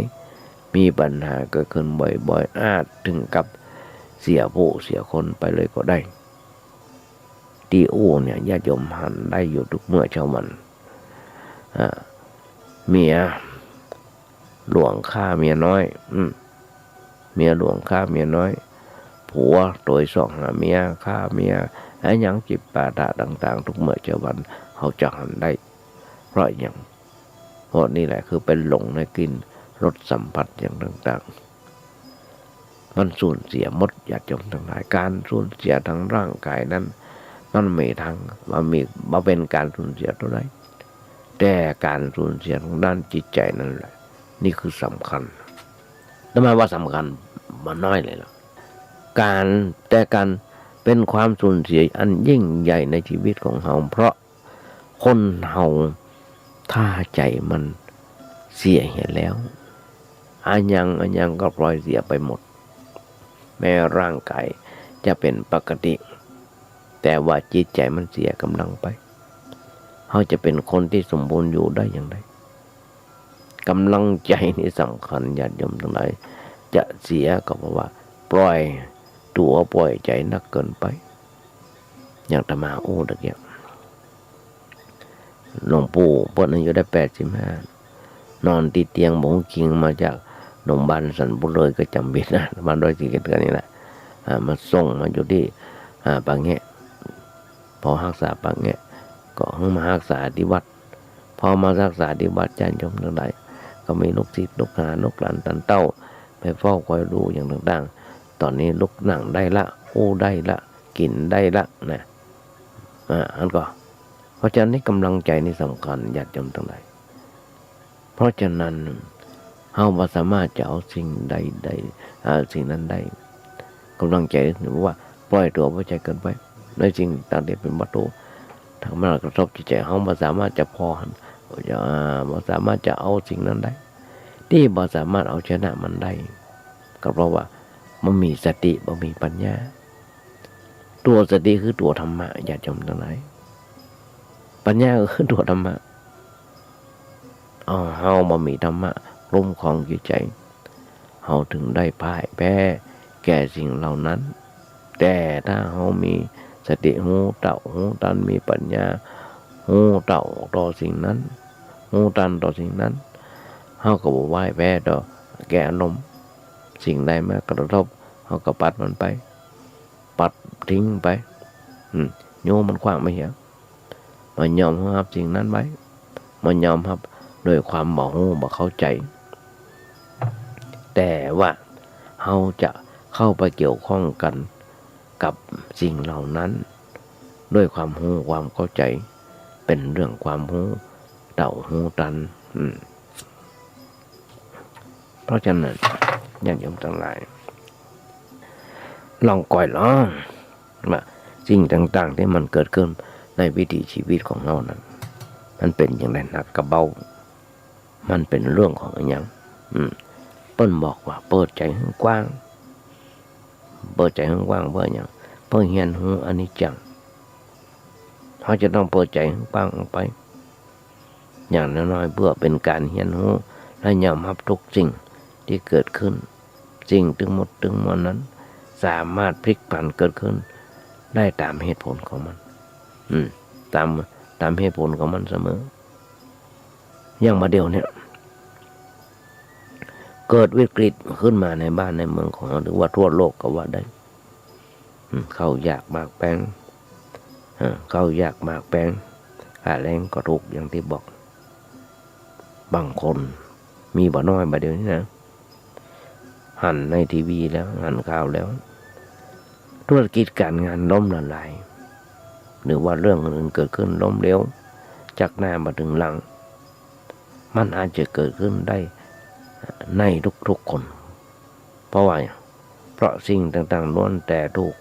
มีปัญหาเกิดขึ้นบ่อยๆอาจถึงกับเสียผู้เสียคนไปเลยก็ได้ตีอู้เนี่ยญาติโยมหันได้อยู่ทุกเมื่อเช้าวันเมียหลวงฆ่าเมียน้อยเมียหลวงฆ่าเมียน้อยผัวโดยส่องหาเมียฆ่าเมียไอ้ยังจิบปาดาต่างๆทุกเมื่อเช้าวันเขาจะหันได้เพราะอย่างเพราะนี่แหละคือเป็นหลงในกลิ่นรสสัมผัสอย่างต่างๆมันสูญเสียหมดญาติโยมทั้งหลายการสูญเสียทางร่างกายนั้นมันไม่ทางมาเป็นการสูญเสียเท่าไหร่แต่การสูญเสียทางด้านจิตใจนั่นแหละนี่คือสำคัญทำไมว่าสำคัญมันน้อยเลยล่ะการเป็นความสูญเสียอันยิ่งใหญ่ในชีวิตของเราเพราะคนเราถ้าใจมันเสียเห็นแล้วอันยังก็ปล่อยเสียไปหมดแม้ร่างกายจะเป็นปกติแต่ว่าจิตใจมันเสียกำลังไปเขาจะเป็นคนที่สมบูรณ์อยู่ได้อย่างไรกำลังใจนี่สำคัญญาติโยมทั้งหลายจะเสียก็เพราะว่าปล่อยตัวปล่อยใจนักเกินไปอย่างอาตมาตะเกียบหลวงปู่เพิ่นอายุได้85นอนติดเตียงหมงคิงมาจากโรงพยาบาลสันปุเลยก็จำเป็นนะมาโดยที่เกิดกันนี่แหละมาส่งมาอยู่ที่ปางแงะพอรักษาปางแงะก็มารักษาที่วัดพอมารักษาที่วัดญาติโยมทั้งหลายก็มีลูกศิษย์ลูกหาลูกหลานตันเต้าไปเฝ้าคอยดูอย่างต่างๆตอนนี้ลุกนั่งได้ละได้ละ กินได้ละนะอันก็เพราะฉะนั้นกำลังใจนี่สำคัญญาติโยมทั้งหลายเพราะฉะนั้นเฮาบ่สามารถจะเอาสิ่งใดสิ่งนั้นได้กำลังใจหรือว่าปล่อยตัวบ่ใจเกินไปในสิ่งต่างที่เป็นวัตถุทำให้กระทบจิตใจเฮาบ่สามารถจะพอบ่สามารถจะเอาสิ่งนั้นได้ที่บ่สามารถเอาชนะมันได้ก็เพราะว่ามันมีสติบ่มีปัญญาตัวสติคือตัวธรรมะญาติโยมทั้งหลายปัญญาก็คือตัวธรรมะเฮาบ่มีธรรมะร่มของจิตใจเฮาถึงได้พ่ายแพ้แก่สิ่งเหล่านั้นแต่ถ้าเฮามีสติหูเต่าหูตันมีปัญญาหูเต่าต่อสิ่งนั้นหูตันต่อสิ่งนั้นเฮาก็บ่พ่ายแพ้ต่อแก่อารมณ์สิ่งใดมากระทบเฮาก็ปัดมันไปปัดทิ้งไปโยมมันขว้างไม่เหี้ยมันยอมรับสิ่งนั้นไว้มันยอมรับโดยความบ่ฮู้บ่เข้าใจแต่ว่าเฮาจะเข้าไปเกี่ยวข้องกันกับสิ่งเหล่านั้นด้วยความรู้ความเข้าใจเป็นเรื่องความรู้เต่าหูตันเพราะฉะนั้นญาติโยมทั้งหลายลองก่อยลองว่าสิ่งต่างๆที่มันเกิดขึ้นในวิถีชีวิตของเรานั้นมันเป็นอย่างไรหนักกระเบามันเป็นเรื่องของอย่างเปิ้นบอกว่าเปิดใจให้กว้างเปิดใจให้กว้างเพื่ออย่างเพื่อเรียนรู้อนิจจังเขาจะต้องเปิดใจให้กว้างออกไปอย่างน้อยๆเพื่อเป็นการเรียนรู้และยอมรับทุกสิ่งที่เกิดขึ้นสิ่งถึงหมดนั้นสามารถพลิกผันเกิดขึ้นได้ตามเหตุผลของมันตามเหตุผลของมันเสมออย่างมาเดียวเนี่ยเกิดวิกฤตขึ้นมาในบ้านในเมืองของเราหรือว่าทั่วโลกก็ว่าได้เข้ายากมากแปงเข้ายากมากแปงค่าแรงก็ถูกอย่างที่บอกบางคนมีบ่น้อยบ่เดียวนี้นะหันในทีวีแล้วหันข่าวแล้วธุรกิจการงานล้มละลายหรือว่าเรื่องอื่นเกิดขึ้นล้มเหลวจากหน้ามาถึงหลังมันอาจจะเกิดขึ้นได้ในทุกๆคนเพราะสิ่งต่างๆล้วนแต่ถูก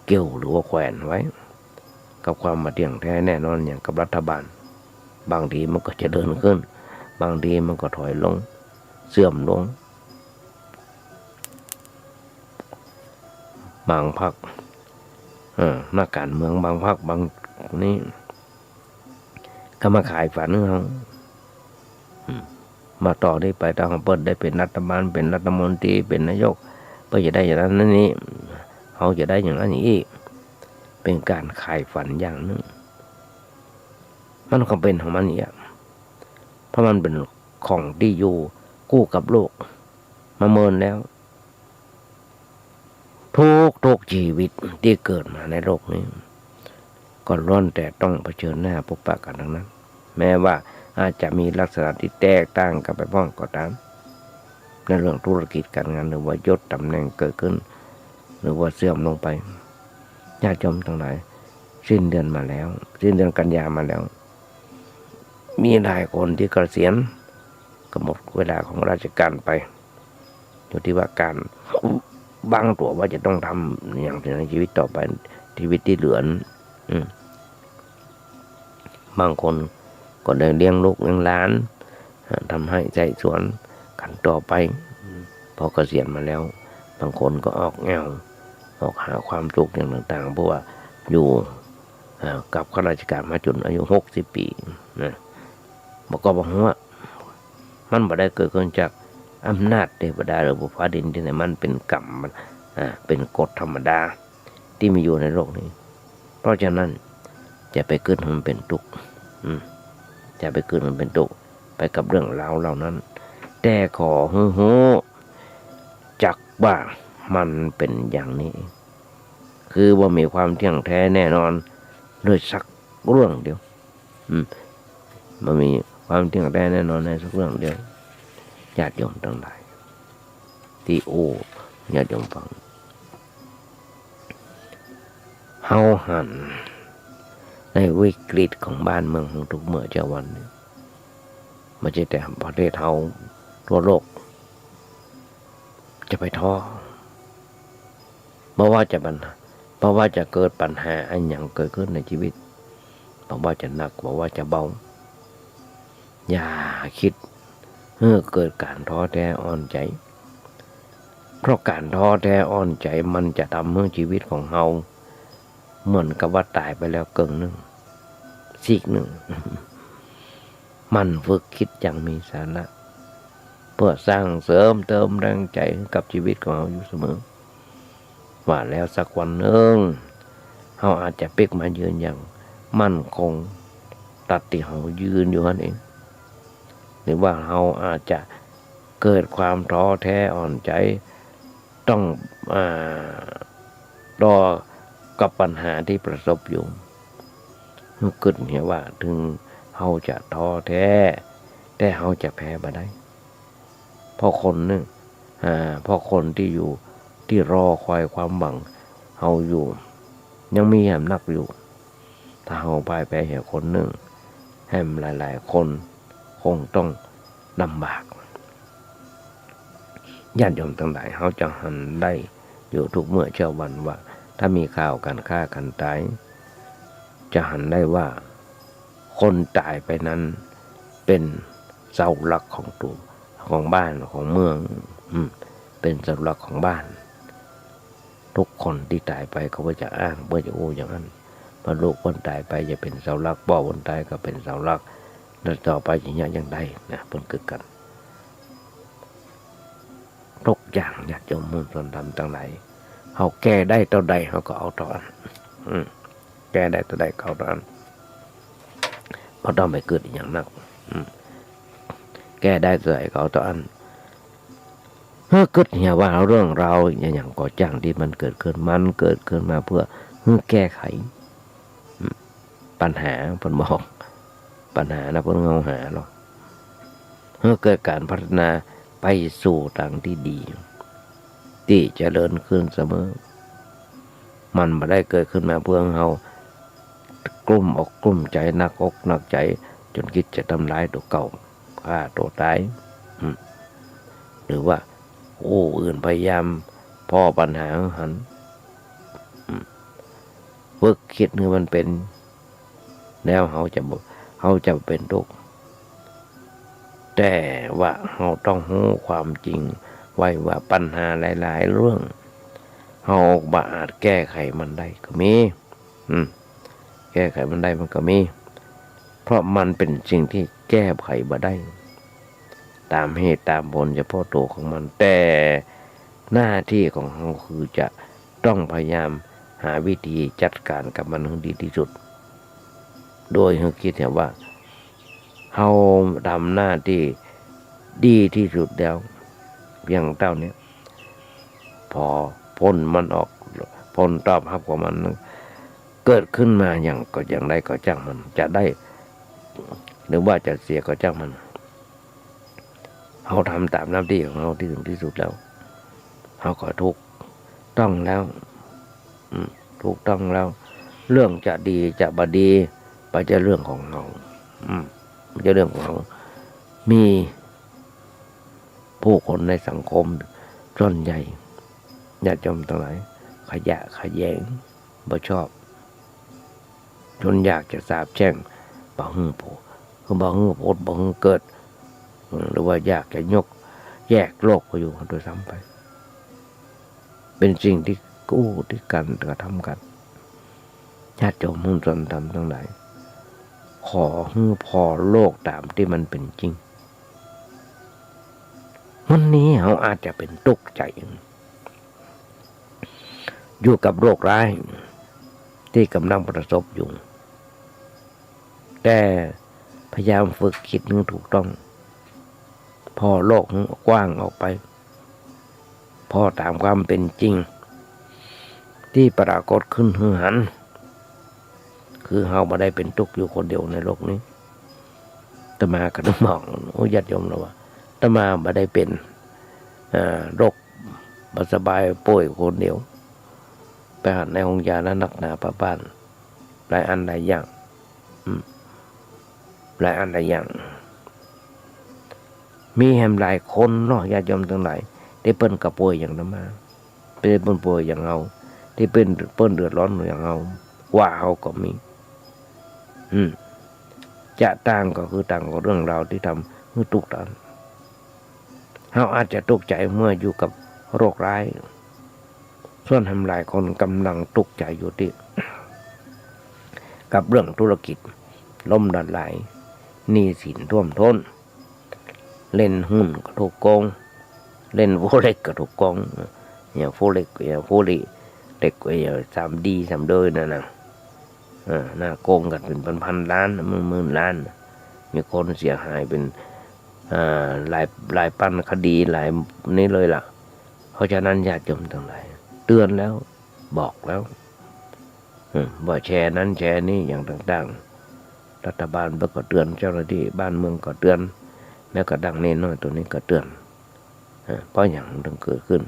เกี่ยวหรือว่าแขวนไว้กับความมาเที่ยงแท้แน่นอนอย่างกับรัฐบาลบางทีมันก็จะเดินขึ้นบางทีมันก็ถอยลงเสื่อมลงบางพรรคนักการเมืองบางพรรคบางนี้ก็มาขายฝันเขามาต่อได้ไปตามเปิดได้เป็นรัฐบาลเป็นรัฐมนตรีเป็นนายกเพื่อจะได้อย่างนั้นนั่นนี่เขาจะได้อย่างนั้นอีกเป็นการขายฝันอย่างนึงมันก็เป็นของมันอีกเพราะมันเป็นของที่อยู่คู่กับโลกมาเมินแล้วทุกชีวิตที่เกิดมาในโลกนี้ก็ล้วนแต่ต้องเผชิญหน้าพบปะกันทั้งนั้นแม้ว่าอาจจะมีลักษณะที่แตกต่างกันไปบ้างก็ตามในเรื่องธุรกิจการงานหรือว่ายศตำแหน่งเกิดขึ้นหรือว่าเสื่อมลงไปญาติโยมทั้งหลายสิ้นเดือนมาแล้วสิ้นเดือนกันยามาแล้วมีหลายคนที่เกษียณก็หมดเวลาของราชการไปอยู่ที่ว่าการบางตัวว่าจะต้องทำอย่างในชีวิตต่อไปชีวิตที่เหลือบางคนก็ได้เลี้ยงลูกเลี้ยงหลานทำให้ใจสวนกันต่อไปพอเกษียณมาแล้วบางคนก็ออกแนวออกหาความสุขอย่างต่างๆเพราะว่าอยู่กับข้าราชการมาจนอายุ60 ปีนะบอกว่ามันบ่ได้เกิดขึ้นจากอำนาจเทวดาหรือบุพฟ้าดินที่ไหนมันเป็นกรรมเป็นกฎธรรมดาที่มีอยู่ในโลกนี้เพราะฉะนั้นจะไปเกิดมันเป็นทุกข์จะไปเกิดมันเป็นทุกข์ไปกับเรื่องราวเหล่านั้นแต่ขอฮู้จักว่ามันเป็นอย่างนี้คือว่ามีความเที่ยงแท้แน่นอนด้วยสักเรื่องเดียวมันมีความเที่ยงแท้แน่นอนในสักเรื่องเดียวญาติโยมทั้งหลายที่ญาติโยมฟัง เฮาหันในวิกฤตของบ้านเมืองของทุกเมื่อเจ้าวันนี้ไม่ใช่แต่ประเทศเฮาทั่วโลกจะไปท้อเพราะว่าจะเกิดปัญหาอันอย่างเกิดขึ้นในชีวิตเพราะว่าจะหนักเพราะว่าจะเบาอย่าคิดเกิดการท้อแท้อ่อนใจเพราะการท้อแท้อ่อนใจมันจะทำให้ชีวิตของเฮาเหมือนกับว่าตายไปแล้วเกินหนึ่งซีกหนึ่ง มันฝึกคิดอย่างมีสาระเพื่อสร้างเสริมเติมแรงใจให้กับชีวิตของเราอยู่เสมอว่าแล้วสักวันหนึ่งเราอาจจะเป็กมายืนอย่างมั่นคงตัดที่เรายืนอยู่นั่นเองหรือว่าเราอาจจะเกิดความท้อแท้อ่อนใจต้องรอกับปัญหาที่ประสบอยู่เกิดเนี่ยว่าถึงเราจะท้อแท้แต่เราจะแพ้มาได้เพราะคนนึงเพราะคนที่อยู่ที่รอคอยความหวังเราอยู่ยังมีแหมนักอยู่ถ้าเราพ่ายแพ้แห่คนหนึ่งแหมหลายๆคนคงต้องลำบากญาติโยมทั้งหลายเขาจะหันได้อยู่ทุกเมื่อเช้าวันว่าถ้ามีข่าวการฆ่ากันตายจะหันได้ว่าคนตายไปนั้นเป็นเสาหลักของตัวของบ้านของเมืองเป็นเสาหลักของบ้านทุกคนที่ตายไปเขาก็จะอ้างเพื่อจะอย่างนั้นพอลูกคนตายไปจะเป็นเสาหลักพ่อคนตายก็เป็นเสาหลักแล้วต่อไปอย่างนี้อย่างใดนะเพิ่นเกิดกันทุกอย่างญาติโยมมุ่งส่วนทำต่างไหนเขาแก้ได้เท่าใดเขาก็เอาเท่านั้นแก้ได้เท่าใดเขาเท่านั้นเพราะต้องไปเกิดอย่างนักแก้ได้เท่าใดเขาเท่านั้นเกิดเนี่ยว่าเรื่องเราอย่างก่อจ้างที่มันเกิดขึ้นมาเพื่อแก้ไขปัญหาเพิ่นบอกปัญหานะเพิ่นเงาหาหรอกเกิดการพัฒนาไปสู่ทางที่ดีที่เจริญขึ้นเสมอมันไม่ได้เกิดขึ้นมาเพื่อเรากลุ้มอกกลุ้มใจหนักอกหนักใจจนคิดจะทำร้ายตัวเก่าฆ่าตัวตายหรือว่าอื่นพยายามพ่อปัญหาหันฝึกคิดให้มันเป็นแล้วเขาจะเป็นทุกข์แต่ว่าเราต้องรู้ความจริงไว้ว่าปัญหาหลายๆเรื่องเราบ่อาจแก้ไขมันได้ก็มีแก้ไขมันได้มันก็มีเพราะมันเป็นสิ่งที่แก้ไขบ่ได้ตามเหตุตามผลเฉพาะตัวของมันแต่หน้าที่ของเราคือจะต้องพยายามหาวิธีจัดการกับมันให้ดีที่สุดโดยเราคิดว่าเราทำหน้าที่ดีที่สุดแล้วเพียงเท่านี้พอพ้นมันออกพ้นตอบรับของมันเกิดขึ้นมาอย่างก็อย่างไรก็จ้างมันจะได้หรือว่าจะเสียก็จ้างมันเราทำตามหน้าที่ของเราที่ถึงที่สุดแล้วเราก็ถูกต้องแล้วถูกต้องแล้วเรื่องจะดีจะบดีไปจะเรื่องของเราจะเรื่องของเรามีผู้คนในสังคมส่วนใหญ่ญาติโยมทั้งหลายขยะขยงบ่ชอบจนอยากจะสาบแช่งบ่ฮึ่งโผบ่ฮึ่งโพดบ่ฮึ่งเกิดหรือว่าอยากจะแยกโลกไปอยู่โดยซ้ำไปเป็นสิ่งที่ที่กันกระทำกันญาติโยมมุ่งส่วนทำทั้งหลายขอให้พอโลกตามที่มันเป็นจริงวันนี้เราอาจจะเป็นตกใจอยู่กับโรคร้ายที่กำลังประสบอยู่แต่พยายามฝึกคิดนึงถูกต้องพอโลกกว้างออกไปพอตามความเป็นจริงที่ปรากฏขึ้นหันคือเราไม่ได้เป็นทุกข์อยู่คนเดียวในโลกนี้อาตมาก็ต้องบอกญาติโยมเราว่าอาตมาไม่ได้เป็นโรคบ่สบายป่วยคนเดียวไป หาในห้องยาและนักหนาป้าบ้านหลายอันหลายอย่างหลายอันหลายอย่างมีแหมหลายคนเนาะญาติโยมทั้งหลายที่เปิ้นกระป่วยอย่างนั้นมาเป็นเปิ้นป่วยอย่างเอาที่เปิ้นเดือดร้อนอย่างเอาว่าเอาก็มีจะต่างก็คือต่างกับเรื่องราวที่ทำให้ทุกข์นั้นเราอาจจะตกใจเมื่ออยู่กับโรคร้ายส่วนทำหลายคนกำลังตกใจอยู่ที่กับเรื่องธุรกิจล่มละลายหนี้สินท่วมท้นเล่นหุ้นก็ถูกโกงเล่นโฟเร็กก็ถูกโกงอย่างโฟเร็กอย่างโฟเร็กอย่าง3D 3Dนั่นนะน่าโกงกันเป็นพันล้านหมื่นล้านมีคนเสียหายเป็นหลายพันคดีหลายนี้เลยล่ะเพราะฉะนั้นญาติโยมทั้งหลายเตือนแล้วบอกแล้วว่าแชร์นั้นแชร์นี้อย่างต่างๆรัฐบาลก็เตือนเจ้าหน้าที่บ้านเมืองก็เตือนแล้วก็ดังนี้น้อยตัวนี้ก็เตือนเพราะอย่างถึงเกิดขึ้น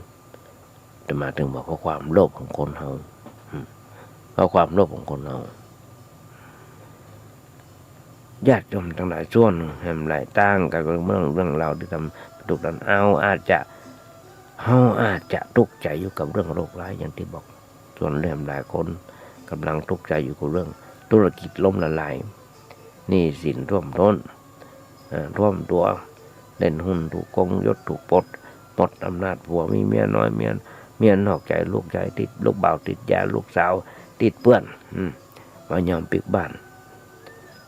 จะมาถึงบอกว่าความโลภของคนเฮาเพราะความโลภของคนเฮาญาติโยมทั้งหลายส่วนแห่งหลายตั้งกับเรื่องราวที่ทำถูกดันเอาอาจจะทุกข์ใจอยู่กับเรื่องโรคร้ายอย่างที่บอกส่วนแห่งหลายคนกำลังทุกข์ใจอยู่กับเรื่องธุรกิจล้มละลายหนี้สินท่วมท้นท่วมตัวเล่นหุ้นถูกโกงยศถูกปลดหมดอำนาจผัวมีเมียน้อยเมียนอกใจลูกใจติดลูกบ่าวติดยาลูกสาวติดเปื้อนมายอมปิกบ้าน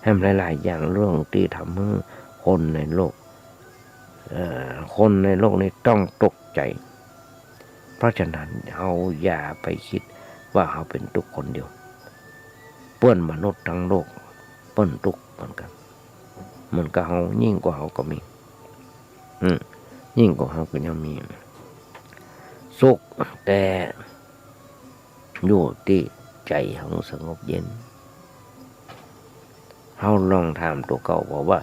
แห่งหลายๆอย่างเรื่องที่ทำให้คนในโลกนี้ต้องตกใจเพราะฉะนั้นเราอย่าไปคิดว่าเราเป็นทุกคนเดียวเปื้อนมนุษย์ทั้งโลกเปื้อนทุกเหมือนกันเหมือนกับเรายิ่งกว่าเราก็มียิ่งกว่าเราก็ยังมีสุขแต่อยู่ที่ใจของสงบเย็นเราลองถามตัวเก่าบอกว่า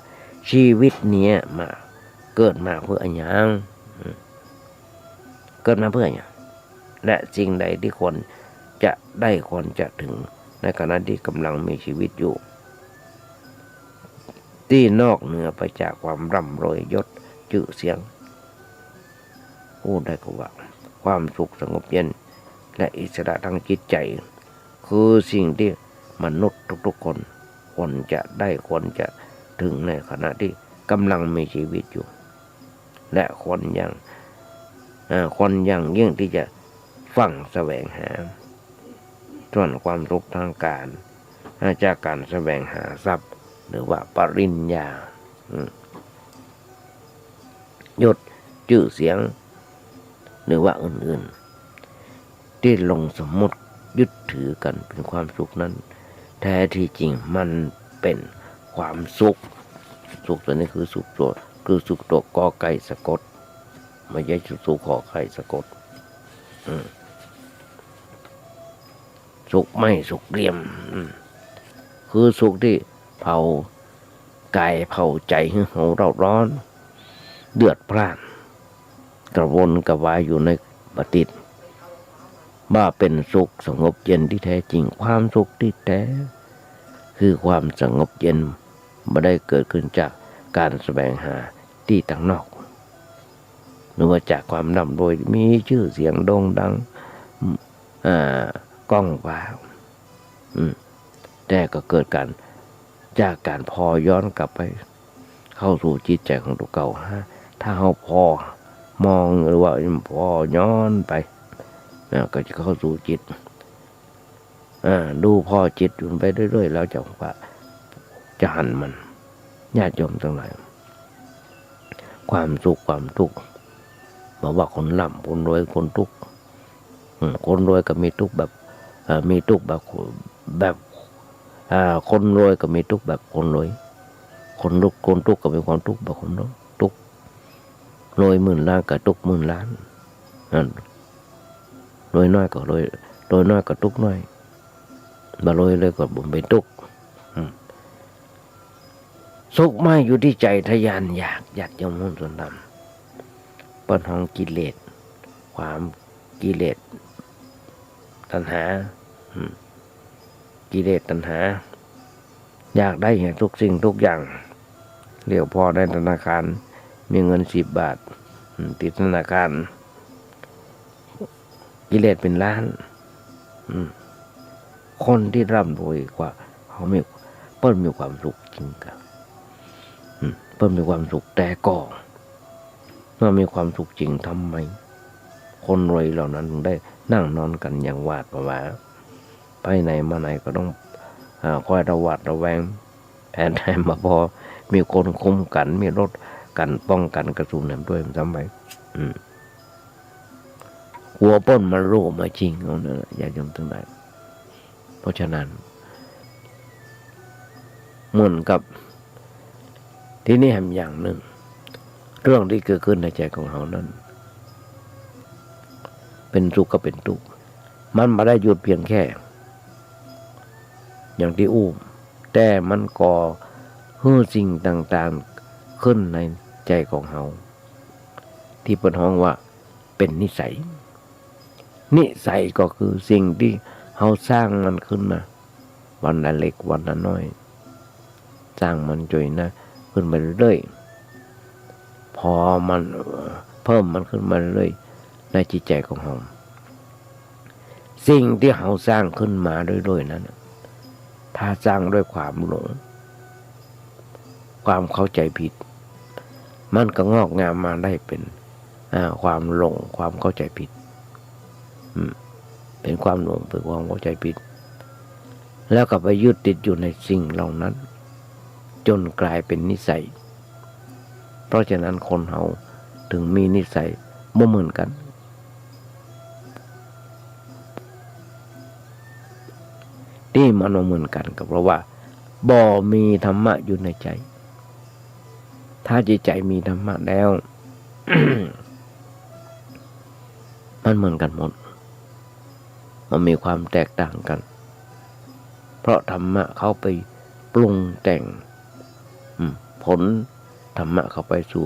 ชีวิตเนี้ยมาเกิดมาเพื่ออะไรเกิดมาเพื่ออะไรและสิ่งใดที่ควรจะได้ควรจะถึงในขณะที่กำลังมีชีวิตอยู่ที่นอกเหนือไปจากความร่ำรวยยศชื่อเสียงพูดได้ก็ว่าความสุขสงบเย็นและอิสระทางจิตใจคือสิ่งที่มนุษย์ทุกๆคนควรจะได้ควรจะถึงในขณะที่กำลังมีชีวิตอยู่และคนอย่างยิ่งที่จะฟังแสวงหาส่วนความสุขทางการจากการแสวงหาทรัพย์หรือว่าปริญญายศชื่อเสียงหรือว่าอื่นๆที่ลงสมมติยึดถือกันเป็นความสุขนั้นแท้ที่จริงมันเป็นความสุขตัวนี้คือสุขตัวกอไก่สะกดไม่ใช่สุขขอไข่สะกดสุขไม่สุขเรียมคือสุขที่เผากายเผาใจให้เราร้อนเดือดพล่านกระวนกระวายอยู่ในปฏิทินว่าเป็นสุขสงบเย็นที่แท้จริงความสุขที่แท้คือความสงบเย็นไม่ได้เกิดขึ้นจากการแสวงหาที่ต่างนอกหรือว่าจากความร่ำรวยมีชื่อเสียงโด่งดังก้องฟ้าแต่ก็เกิดจากการพอย้อนกลับไปเข้าสู่จิตใจของตัวเก่าถ้าเราพอมองหรือว่าพอย้อนไปก็จะเข้าสู่จิตดูพอจิตไปเรื่อยๆแล้วจะหันมันญาติโยมทั้งหลายความสุขความทุกข์บอกว่าคนร่ำคนรวยคนทุกข์คนรวยก็มีทุกข์แบบมีทุกข์แบบคนรวยก็มีทุกข์แบบคนรวยคนทุกข์ก็มีความทุกข์แบบคนทุกข์รวย10,000 ล้านก็ทุกข์10,000 ล้านรวยน้อยก็รวยน้อยก็ทุกข์น้อยบ่รวยเลยก็บ่เป็นทุกข์สุขไม่อยู่ที่ใจทะยานอยากจะมุ่งส่วนดำปัญหากิเลสความกิเลส ตัณหากิเลสตัณหาอยากได้ทุกสิ่งทุกอย่างเรียกพอได้ธนาคารมีเงิน10 บาทติดธนาคารกิเลสเป็นล้านคนที่ร่ำรวยกว่าเขาเพิ่มมีความสุขจริงกับเพิ่มมีความสุขแต่ก็เมื่อมีความสุขจริงทำไมคนรวยเหล่านั้นถึงได้นั่งนอนกันอย่างหวาดผวาไปไหนมาไหนก็ต้องคอยระวัดระแวงแผนแทนมาพอมีคนคุ้มกันมีรถกันป้องกันกระสุนนั้นด้วยทำไมหัวป้นมาโร่มาจริงเอาเนี่ยอย่าโยมทั้งหลายเพราะฉะนั้นเหมือนกับที่นี่แห่งอย่างหนึ่งเรื่องที่เกิดขึ้นในใจของเขานั้นเป็นสุขก็เป็นทุกข์มันมาได้หยุดเพียงแค่อย่างที่อู้แต่มันก่อให้สิ่งต่างๆขึ้นในใจของเขาที่เป็นห้องว่าเป็นนิสัยนิสัยก็คือสิ่งที่เขาสร้างมันขึ้นมาวันละเล็กวันละน้อยสร้างมันจอยนะขึ้นมาเรื่อยพอมันเพิ่มมันขึ้นมาเรื่อยในจิตใจของเราสิ่งที่เขาสร้างขึ้นมาเรื่อยๆนั้นถ้าสร้างด้วยความหลงความเข้าใจผิดมันก็งอกงามมาได้เป็นความหลงความเข้าใจผิดเป็นความหลงเป็นความเข้าใจผิดแล้วก็ไปยึดติดอยู่ในสิ่งเหล่านั้นจนกลายเป็นนิสัยเพราะฉะนั้นคนเราถึงมีนิสัยบ่เหมือนกันที่มันบ่เหมือนกันก็เพราะว่าบ่มีธรรมะอยู่ในใจถ้าจิตใจมีธรรมะแล้ว มันเหมือนกันหมดมันมีความแตกต่างกันเพราะธรรมะเข้าไปปรุงแต่งผลธรรมะเข้าไปสู่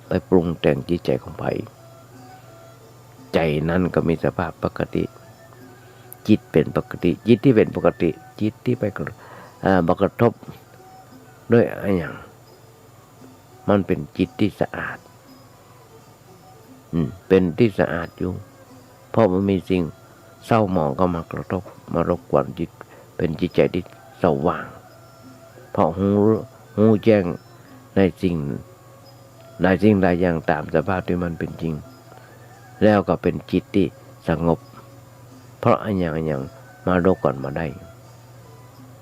ไปปรุงแต่งจิตใจของไผใจนั้นก็มีสภาพปกติจิตเป็นปกติจิตที่เป็นปกติจิตที่ไปกระทบด้วยอะไรอย่างมันเป็นจิตที่สะอาดเป็นที่สะอาดอยู่เพราะมันมีสิ่งเศร้าหมองก็มากระทบมารบกวนจิตเป็นจิตใจที่สว่างเพราะหูแจ้งในสิ่งใดอย่างตามสภาพที่มันเป็นจริงแล้วก็เป็นจิตที่สงบเพราะอันอย่างมารบกวนมาได้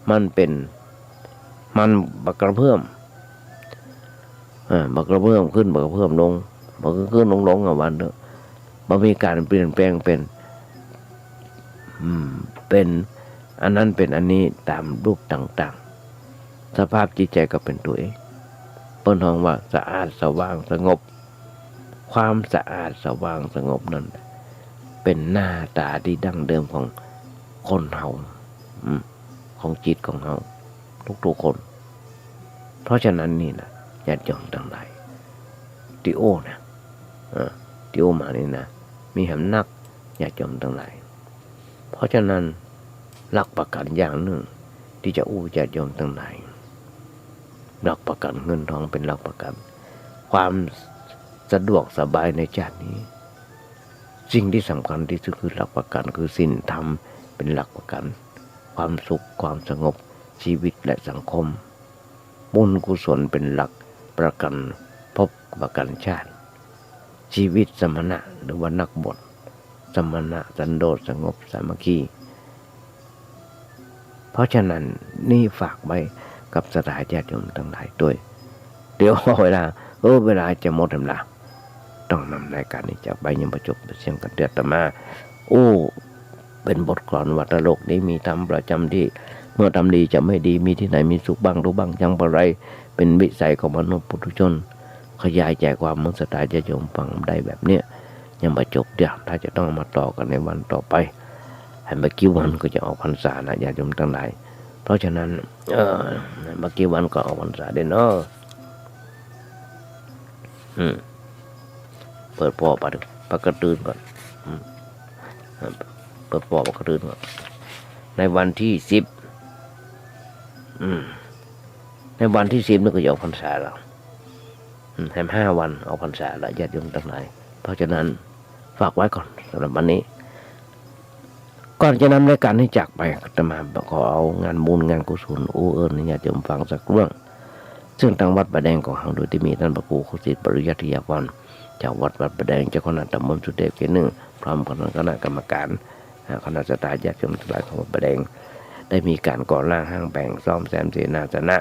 มันบักกระเพื่อมบักกระเพื่อมขึ้นบักกระเพื่อมลงบักกระขึ้นลงวันเถอะมันมีการเปลี่ยนแปลงเป็นอันนั้นเป็นอันนี้ตามรูปต่างๆสภาพจิตใจก็เป็นตัวเองเปิ้นห้องว่าสะอาดสว่างสงบความสะอาดสว่างสงบนั้นเป็นหน้าตาที่ดั้งเดิมของคนเฮาของจิตของเฮาทุกๆคนเพราะฉะนั้นนี่นะญาติโยมทั้งหลายที่โอ้นะที่โอมานี่นะมีหำนักญาติโยมทั้งหลายเพราะฉะนั้นหลักประกันอย่างหนึ่งที่จะอู้ญาติโยมทั้งหลายหลักประกันเงินทองเป็นหลักประกันความสะดวกสบายในชาตินี้สิ่งที่สำคัญที่สุดคือหลักประกันคือศีลธรรมเป็นหลักประกันความสุขความสงบชีวิตและสังคมบุญกุศลเป็นหลักประกันภพประกันชาติชีวิตสมณะหรือว่านักบวชสมณะสันโดษสงบสามัคคีเพราะฉะนั้นนี่ฝากไว้กับสถาญาติโยมทั้งหลายด้วยเดี๋ยวเวลาจะหมดแล้วต้องนำรายการนี้จากไปยังประจบเสียงกันเดือดมาเป็นบทกลอนวัฏโลกนี้มีธรรมประจำที่เมื่อทำดีจะไม่ดีมีที่ไหนมีสุขบ้างรู้บ้างยังอะไรเป็นวิสัยของมนุษย์ปุถุชนขยายแจกความมุสตาจะโยมฟังได้แบบเนี้ยยังประจบเดี๋ยวถ้าจะต้องมาต่อกันในวันต่อไปให้เมื่อกี้วันก็จะออกพรรษานะญาติโยมทั้งหลายเพราะฉะนั้นเมื่อกี้วันก็ออกพรรษาได้เนาะเปิดพ่อปะกระตื่นก่อน เปิดปอบกระดืนในวันที่10ในวันที่10นี่ก็จะออกพรรษาแล้วแถม5 วันออกพรรษาแล้วญาติโยมทั้งหลายเพราะฉะนั้นฝากไว้ก่อนสำหรับวันนี้ก่อนจะนำรายการให้จากไปจะมาขอเอางานบุญงานกุศลโอเอิญญาติโยมฟังสักเรื่องซึ่งทางวัดประแดงของเราโดยที่มีท่านพระครูโคสิทธิ์ปริยัติยากรจากวัดประแดงเจ้าคณะตำบลสุเทพเขต 1พร้อมกับคณะกรรมการคณะสัตยาติโยมทั้งหลายของวัดประแดงได้มีการก่อร่างห้างแบ่งซ่อมแซมเสนาสนะ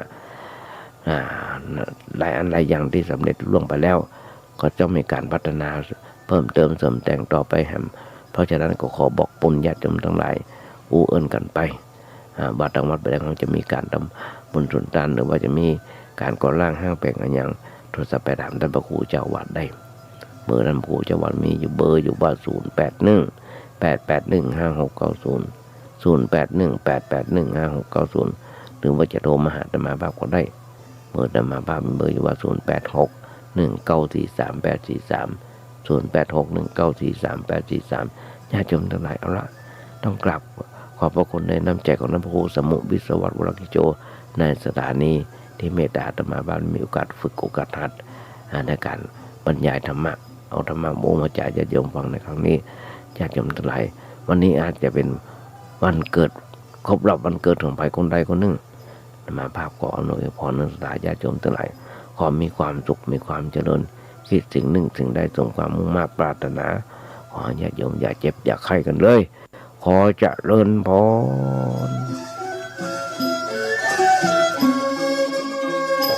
หลายอันหลายอย่างที่สำเร็จล่วงไปแล้วก็จะมีการพัฒนาเพิ่มเติมเสริมแต่งต่อไปเพราะฉะนั้นก็ขอบอกปุญญาติโยมทั้งหลายอู้เอิญกันไปว่าทางวัดประแดงเขาจะมีการทำบุญสุนทานหรือว่าจะมีการก่อร่างห้างแบ่งอะไรอย่างโทรศัพท์ไปถามท่านพระครูเจ้าวัดได้เบอร์ท่านพระครูเจ้าวัดมีอยู่เบอร์อยู่ว่า081-881-5690 081-881-5690หรือว่าจะโทรมาหาอาตมาภาพก็ได้เบอร์อาตมาภาพมีเบอร์อยู่ว่า086-1943-843 086-1943-843ญาติโยมทั้งหลายเอาละต้องกราบขอบพระคุณในน้ำใจของท่านพระครูสมุวิศวัตรวรกิโจในสถานีที่เมตตาอาตมาภาพมีโอกาสฝึกโอกาสหัดในการบรรยายธรรมะเอาธรรมะโมมาจ่ายญาติโยมฟังในครั้งนี้ญาติโยมทั้งหลายวันนี้อาจจะเป็นวันเกิดครบรอบวันเกิดของใครคนใดคนหนึ่งอาตมาภาพขออนุพรนักศึกษาญาติโยมทั้งหลายขอมีความสุขมีความเจริญคิดสิ่งหนึ่งสิ่งใดสมความมุ่งมา่ปรารถนาขอญาติโยมอย่าเจ็บอย่าไข้กันเลยขอเจริญพร